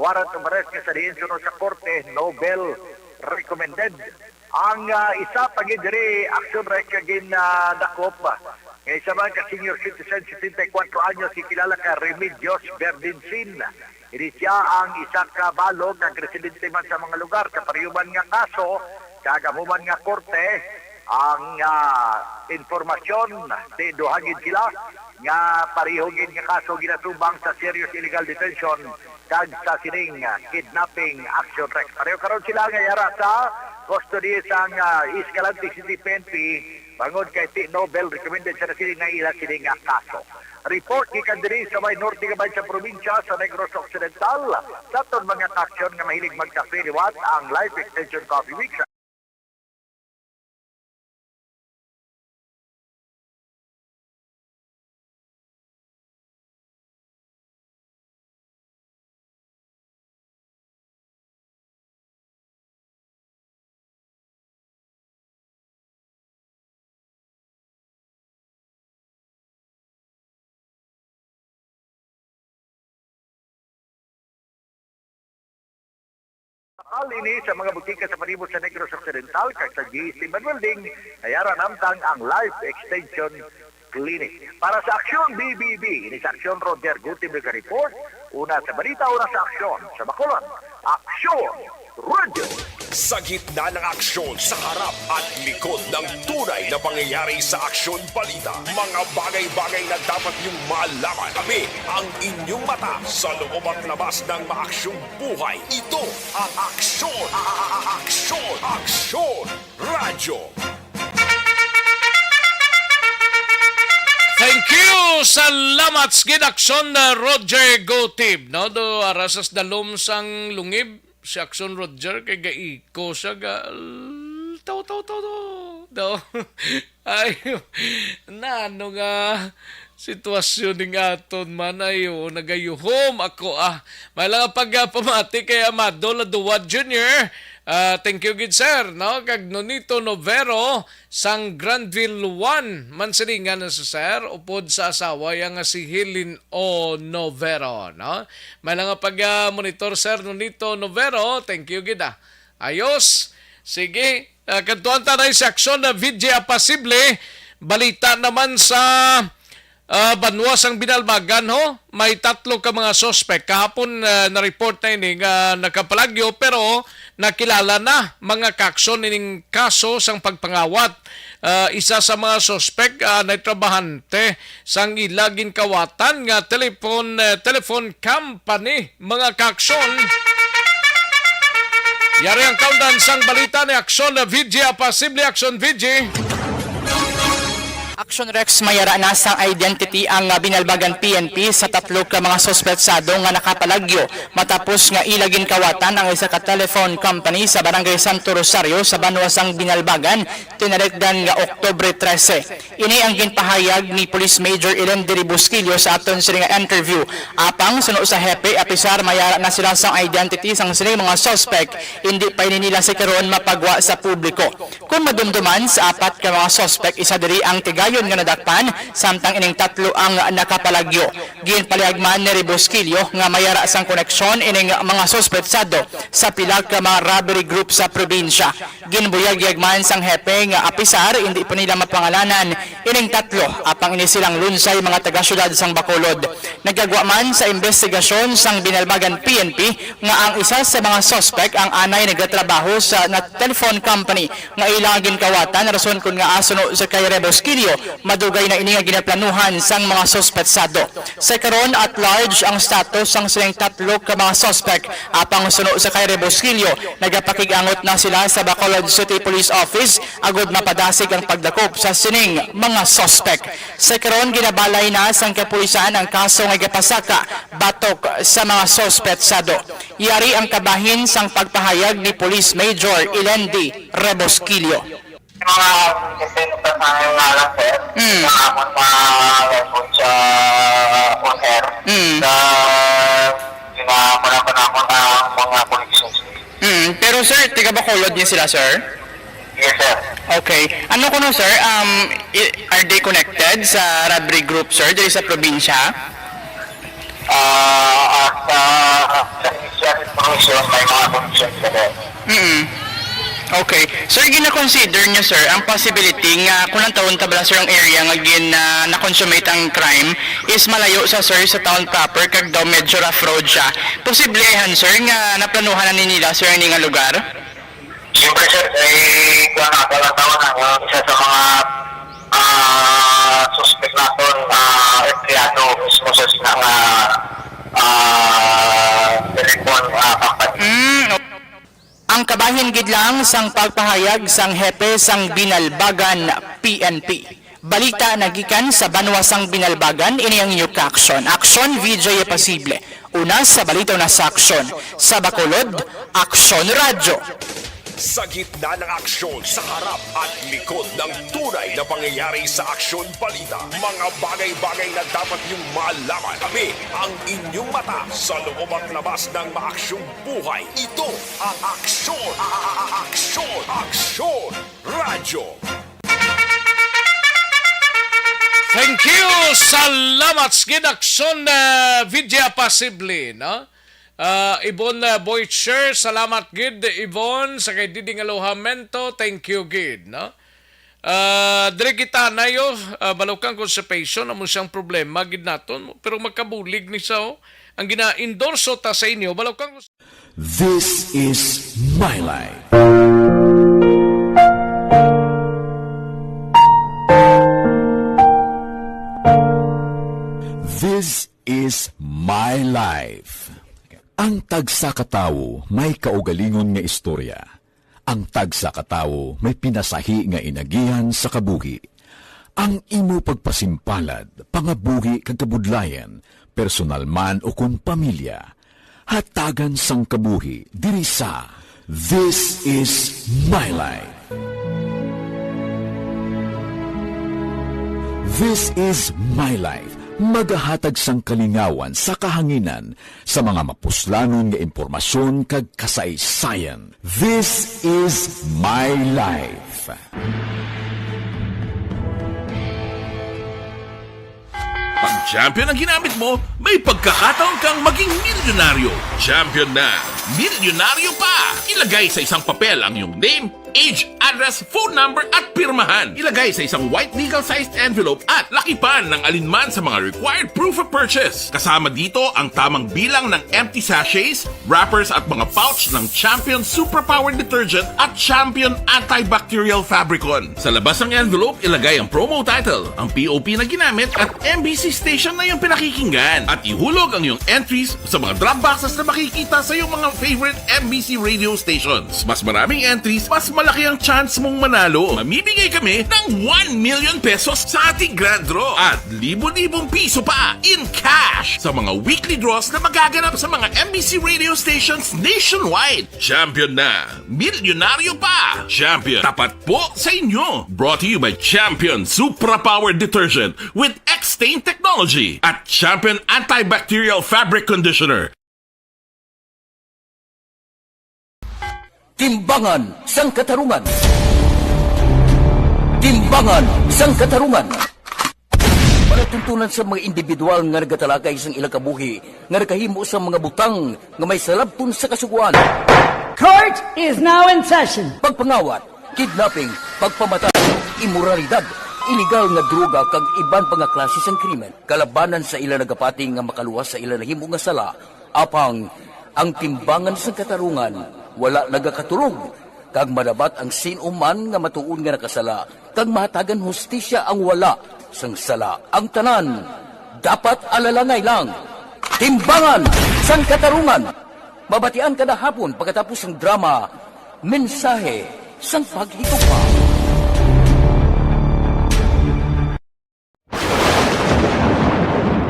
warrant of arrest nga sa diin sunod sa korte, Nobel recommended. Ang isa pagidiri action rec kagin dakop. Nga isa man ka senior citizen 74 anyos si kilala ka Remedios Verdincin. Ini siya ang isa ka balog ang residente man sa mga lugar kapariuman nga kaso kagamuman nga korte ang informasyon di duhangin sila nga parihogin nga kaso ginatubang sa serious illegal detention kag sa sining kidnapping action rec. Pareho karon sila nga yara sa custody sang Escalante City PNP Bangod kay T. Nobel, recommended siya na sila nga ila sila nga kaso. Report gikan diri sa may norte gabay sa probinsya sa Negros Occidental. Sa ton mga aksyon nga mahilig magkape liwat ang Life Extension Coffee Week. Ini sa mga butika sa palibot sa Negros Occidental kag sa GC Building ayaran namtang ang Life Extension Clinic. Para sa Aksyon BBB, ini sa Aksyon Roger Gutim Report, una sa balita, una sa Aksyon sa Bacolod. Aksyon Radio! Sa gitna ng aksyon sa harap at likod ng tunay na pangyayari sa Aksyon Balita, mga bagay-bagay na dapat niyong malaman. Kami ang inyong mata sa loob at labas ng maaksyong buhay. Ito ang Aksyon! Aksyon! Aksyon! Radyo! Thank you! Salamat sa ginaksyon na Roger Gotib. No? Do arasas dalom sang lungib si Aksyon Roger kay gaiko siya taw. Do. Ay, nano nga sitwasyon ng aton man ayo nagayuhom ako may lang pagpamati kay Amado Laduwad Jr. Thank you good sir, no? Kag Nonito Novero sang Grandville 1 mansilingan na sa sir upod sa asawa yang si Helen O. Novero, no? May lang pag-monitor sir Nonito Novero, thank you good ayos, sige, kantuan tayo sa aksyon na video pasible, balita naman sa Banwas ang Binalbagan ho, may 3 ka mga suspect. Kahapon na-report na ini nga nakapalagyo pero nakilala na mga kakson ining kaso sang pagpangawat. Isa sa mga suspect na trabahante sang ilagin kawatan nga telephone company mga kakson. Yari ang kaundan sang balita ni Aksyon na VG Pasible Aksyon VG. Action Rex mayara na sang identity ang Binalbagan PNP sa 3 ka mga suspetsado nga nakapalagyo matapos nga ilagin kawatan ang isa ka telephone company sa Barangay Santo Rosario sa Banwasang Binalbagan tinarekdan nga Oktubre 13. Ini ang ginpahayag ni Police Major Elendry Busquillo sa aton sila nga interview. Apang suno sa hepe apisar mayara na sila sang identity sang sila mga suspect hindi pa nila si karon mapagwa sa publiko. Kung madumduman sa 4 ka mga suspect isa diri ang tigayon nga nadakpan samtang ining 3 ang nakapalagyo. Ginpalihagman ni Busquillo nga mayara sang koneksyon ining mga suspetsado sa pila ka mga robbery group sa probinsya. Ginbuyag-yagman sang hepe nga apisar hindi pa nila mapangalanan ining 3 apang ini silang lunsay mga taga-syudad sang Bacolod. Nagagwa man sa investigasyon sang Binalbagan PNP nga ang isa sa mga suspect ang anay nagatrabaho sa telephone company nga ilang ginkawatan rason kun nga asuno sa kay Busquillo madugay na ini nga ginaplanuhan sang mga suspetsado. Sa karon at large ang status sang silang 3 ka mga suspect apang suno sa kay Busquillo nagapakig-angot na sila sa Bacolod City Police Office agud mapadasig ang pagdakop sa sining mga suspect. Sa karon ginabalay na sang kapulisan ang kaso nga gipasaka batok sa mga suspetsado. Yari ang kabahin sang pagpahayag ni Police Major Elendry Busquillo. Mga kasi sa nga lang sir, nakamon ma-report sa on-air na ginamuna pa naman ang mga connections. Pero sir, tiga Bacolod niya sila sir? Yes sir. Okay. Ano ko no sir, are they connected sa robbery group sir, dito sa probinsya? Sa initial information, may mga connections sila. Okay. Sir, gina-consider niyo sir ang possibility nga kung ang taon tabla sir ang area nga na-consummate ang crime is malayo sa sir sa town proper kag daw medyo rough road siya. Posiblehan sir nga naplanuhan na nila sir ang nga lugar? Siyempre sir, kung nakakalatawan ang isa sa mga suspect natin empleyado mismo sa telephone company. Ang Ang kabahin gid lang sang pagpahayag sang hepe sang Binalbagan PNP. Balita nagikan sa banwa sang Binalbagan ini ang inyong ka-aksyon. Aksyon video ya posible. Una sa balita na sa aksyon. Sa Bacolod, Aksyon Radyo. Sa gitna ng aksyon, sa harap at likod ng tunay na pangyayari sa Aksyon Balita, mga bagay-bagay na dapat niyong malaman. Kami ang inyong mata sa loob at labas ng maaksyong buhay. Ito ang Aksyon! Aksyon! Aksyon! Radyo! Thank you! Salamat sa ginaksyon na vidya posible, no? Ibon Boycher, salamat gid Ibon sa kay Diding Alohamento, thank you gid, no? Dire kita na yo, balukang constipation, amon siyang problema gid naton, pero magkabulig ni sao, ang gina-endorso ta sa inyo, balukang. This is my life. This is my life. Ang tagsakatawo may kaugalingon nga istorya. Ang tagsakatawo may pinasahi nga inagihan sa kabuhi. Ang imo pagpasimpalad, pangabuhi kag kabudlayan, personal man o kung pamilya, hatagan sang kabuhi diri sa This is my life. This is my life. Magahatag sang kalingawan sa kahanginan sa mga mapuslanon nga impormasyon kag kasaysayan. This is my life. Pag champion ang ginamit mo, may pagkakataon kang maging milyonaryo. Champion na, milyonaryo pa! Ilagay sa isang papel ang iyong name, age, address, phone number at pirmahan. Ilagay sa isang white legal-sized envelope at lakipan ng alinman sa mga required proof of purchase. Kasama dito ang tamang bilang ng empty sachets, wrappers at mga pouch ng Champion Superpower Detergent at Champion Antibacterial Fabricon. Sa labas ng envelope, ilagay ang promo title, ang POP na ginamit at MBC station na iyong pinakikinggan. At ihulog ang iyong entries sa mga drop boxes na makikita sa iyong mga favorite MBC radio stations. Mas maraming entries, mas malaki ang chance mong manalo. Mamimigay kami ng 1 million pesos sa ating grand draw at libo-libong piso pa in cash sa mga weekly draws na magaganap sa mga MBC radio stations nationwide. Champion na, milyonaryo pa. Champion, tapat po sa inyo. Brought to you by Champion Supra Power Detergent with X-Stain Technology at Champion Antibacterial Fabric Conditioner. Timbangan sang katarungan. Timbangan sang katarungan. Panatuntunan sa mga individual nga nagatalakay sang ilang kabuhi nga nakahimo sa mga butang nga may salabton sa kasuguan. Court is now in session. Pagpangawat, kidnapping, pagpamatay, imoralidad, illegal nga droga kag iban pa nga klase sang krimen. Kalabanan sa ilang nagapati nga makaluwas sa ilang nahimo nga sala. Apang ang timbangan sang katarungan wala nagakatulog, kag madabat ang sinuman nga matuon nga nakasala, kag mahatagan hustisya ang wala sang sala. Ang tanan, dapat alalangay lang. Timbangan sang katarungan. Mabatian kada hapon pagkatapos ng drama, mensahe sang paghitupa.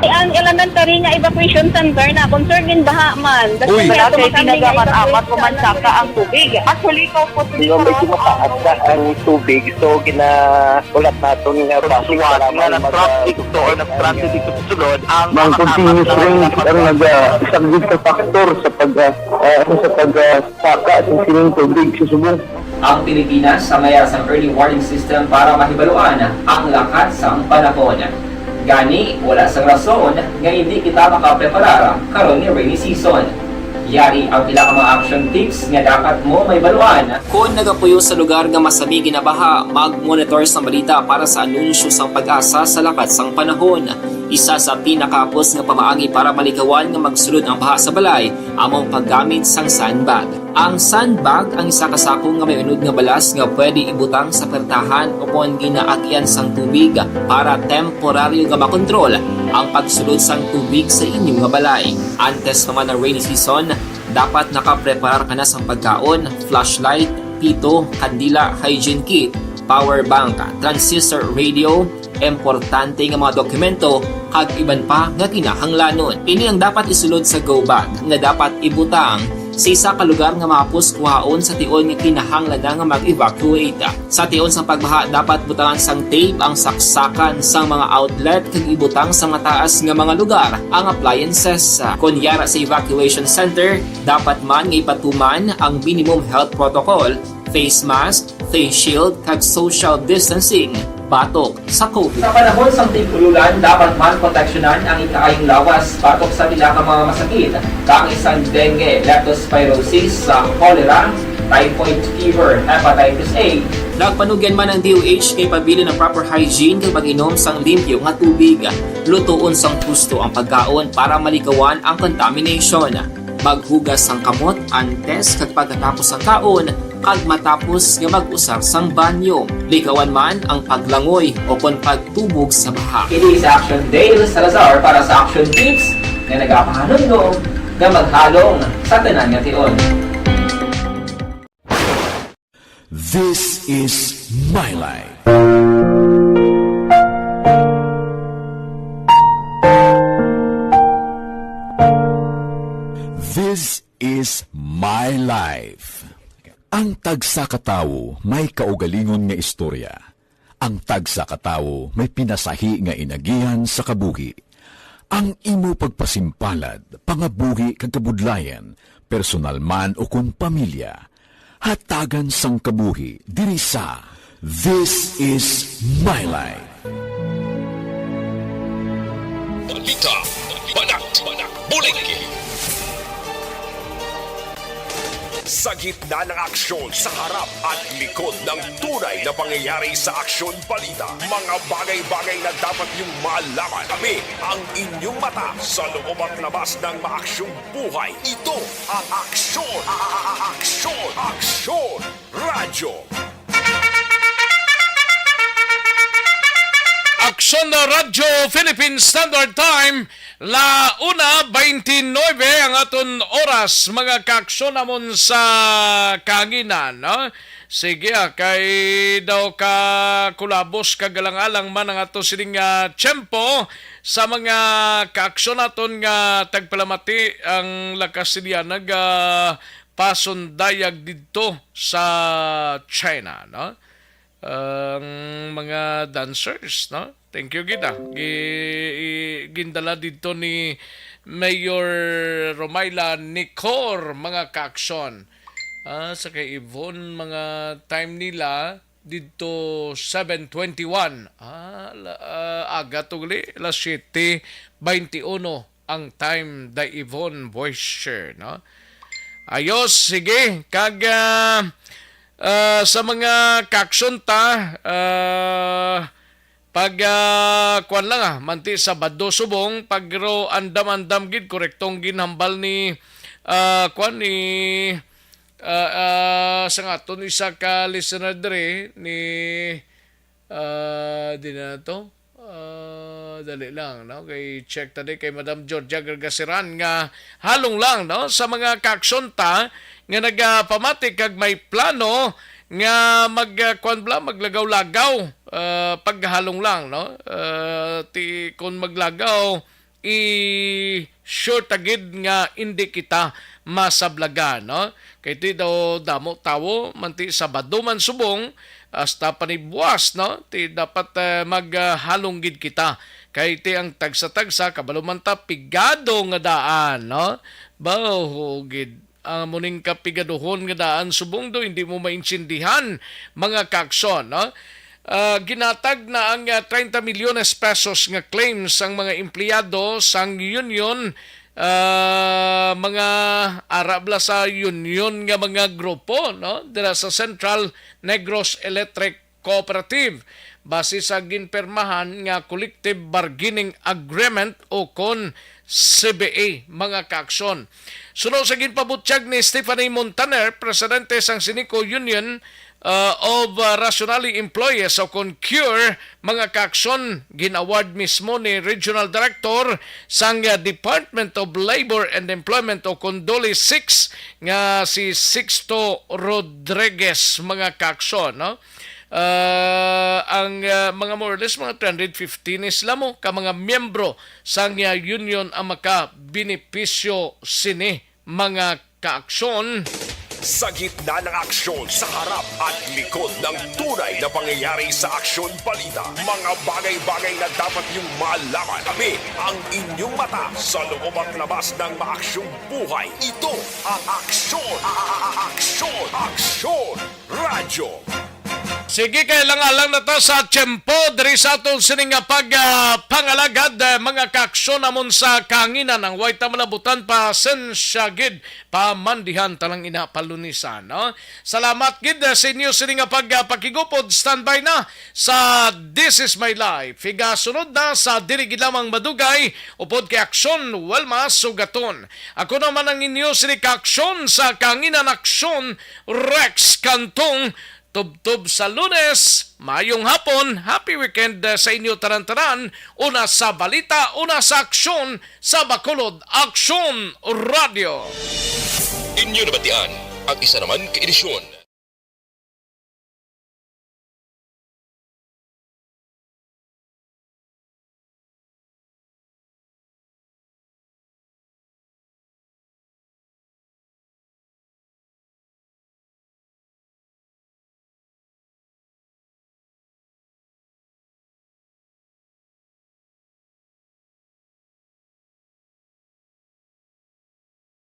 Ang elementary nga evacuation center na concern din baha man. Uy, kasi tinagaman amat kumansaka ang tubig. Actually, ko po di ba medyo mataas na ang tubig. So, ginaulat natin nga basuhan nga ng traffic to or ng transit dito sa sulod. Ang continuous rain ang isang good factor sa pagsaka at sining tubig sa subong. Ang Pilipinas sa maya sa early warning system para mahibaluan ang lakat sa panahon. Gani, wala sa rason nga hindi kita makapreparara karon ni rainy season. Yari ang pila ka mga action tips nga dapat mo may baluan. Kung nagapuyo sa lugar nga masabi ginabaha, mag-monitor sa balita para sa anunsyo sang pag-asa sa lakat sang panahon. Isa sa pinakapos nga pamaagi para malikawan nga magsulod ang baha sa balay, among paggamit sang sandbag. Ang sandbag ang isa kasakong nga may unod nga balas nga pwede ibutang sa pertahan upon ginaagyan sang tubig para temporaryo nga makontrol ang pagsulod sang tubig sa inyong nga balay. Antes naman ng rainy season, dapat nakapreparar ka na sa pagkaon, flashlight, pito, kandila, hygiene kit, power bank, transistor radio, importante nga mga dokumento kag iban pa nga kinahanglanon. Ini ang dapat isulod sa go bag nga dapat ibutang sa isa ka lugar nga mapus kuhaon sa tion nga kinahanglan nga mag-evacuate. Sa tion sa pagbaha dapat butangan sang tape ang saksakan sang mga outlet kag ibutang sa mataas nga mga lugar ang appliances. Kunyara sa evacuation center, dapat man nga ipatuman ang minimum health protocol, face mask, face shield kag social distancing batok sa COVID. Sa panahon sa tigululan, dapat man proteksyonan ang ikaayong lawas batok sa pinaka mga masakit, kang isang dengue, leptospirosis, cholera, typhoid fever, hepatitis A. Nagpanugyan man ang DOH kay pabili ng proper hygiene kay pag-inom sang limpyo nga tubig. Lutuon sang husto ang pagkaon para malikawan ang contamination. Maghugas sang kamot antes kag pagkatapos ang kaon kag matapos nga mag-usar sang banyo. Likawan man ang paglangoy o kon pagtubog sa baha. Kini sa Action Dale Salazar para sa Action Tips nga nagapahanong nga maghalong sa tanan nga tion. This is My Life. This is My Life. Ang tagsakatawo may kaugalingon nga istorya. Ang tagsakatawo may pinasahi nga inagihan sa kabuhi. Ang imo pagpasimpalad, pangabuhi kag kabudlayan, personal man o kun pamilya, hatagan sang kabuhi diri sa This is My Life. Balita, banat, bulig. Sa gitna ng aksyon, sa harap at likod ng tunay na pangyayari sa Aksyon Balita, mga bagay-bagay na dapat niyong malaman. Kami ang inyong mata sa loob at labas ng maaksyong buhay. Ito ang Aksyon! Aksyon! Aksyon! Radyo! Aksyon na Radyo Philippine Standard Time, la 1:29 ang aton oras, mga kaaksyon namon sa kahanginan. No? Sige, kay daw ka kulabos kagalang-alang man ang ato sining tiyempo sa mga kaaksyon naton nga tagpalamati ang lakas niya pasundayag dito sa China. No? Ang mga dancers, no? Thank you kita. Gindala dito ni Mayor Romayla Nicor, mga kaaksyon. Sa kay Yvonne, mga time nila dito 7:21. Aga tugli, alas 7:21 ang time da Yvonne voice share, no? Ayos, sige. Kag sa mga kaaksyon ta, pag kuan lang manti sa Baddo Subong, pagro andam-andam gid korektong ginhambal ni kuan ni sa aton isa ka listener dre ni di na to dali lang, no? Kay check tadi kay Madam Georgia Gargasiran nga halong lang, no? Sa mga kaaksyon ta nga nagpamati kag may plano nga maglagaw-lagaw paghalong lang, no? Kung maglagaw i-sure tagid nga hindi kita masablagan, no? Kay ti daw damo tawo manti sa Baddo man Subong hasta panibuas, no? Ti dapat maghalong gid kita. Kay ti ang tagsa-tagsa kabalo man ta pigado nga daan, no? Bawo gid ang muning kapigaduhon nga daan Subong do hindi mo maintindihan, mga kaaksyon, no? Ginatag na ang 30 milyones pesos nga claims ang mga empleyado sang union, mga arabla sa union nga mga grupo, no? Dira sa Central Negros Electric Cooperative base sa ginpermahan nga collective bargaining agreement o kon CBA, mga kaaksyon. Sunod sa ginpabutyag ni Stephanie Montaner, presidente sang Sinico Union, of Rationally Employees o CURE, mga kaaksyon ginaward mismo ni Regional Director sang Department of Labor and Employment o Condoli 6 nga si Sixto Rodriguez, mga kaaksyon, no? Ang mga more or less mga 315 is lamo ka mga miyembro sang union ang maka-benepisyo sini, mga kaaksyon. Sa gitna ng aksyon, sa harap at likod ng tunay na pangyayari sa Aksyon Balita, mga bagay-bagay na dapat niyong malaman. Kami ang inyong mata sa loob at labas ng maaksyong buhay. Ito ang Aksyon! Aksyon Radyo! Sige, kailangan na to sa tiyempo diri sa atong sining pangalagad, mga kaaksyon namon sa kanginan ng way tamalabutan pa sensya gid pamandihan talang ina palunisan, no? Salamat gid sa inyo sining pakigupod. Standby na sa This Is My Life. Higa sunod na sa diri gid lamang madugay upod kay Aksyon Welma Sugaton. Ako naman ang inyo sining kaaksyon sa kanginan Aksyon Rex Kantong. Tub-tub sa Lunes, mayong hapon, happy weekend sa inyo taran-taran. Una sa balita, una sa aksyon, sa Bacolod Aksyon Radio. Inyo nabatian ang isa naman ka edisyon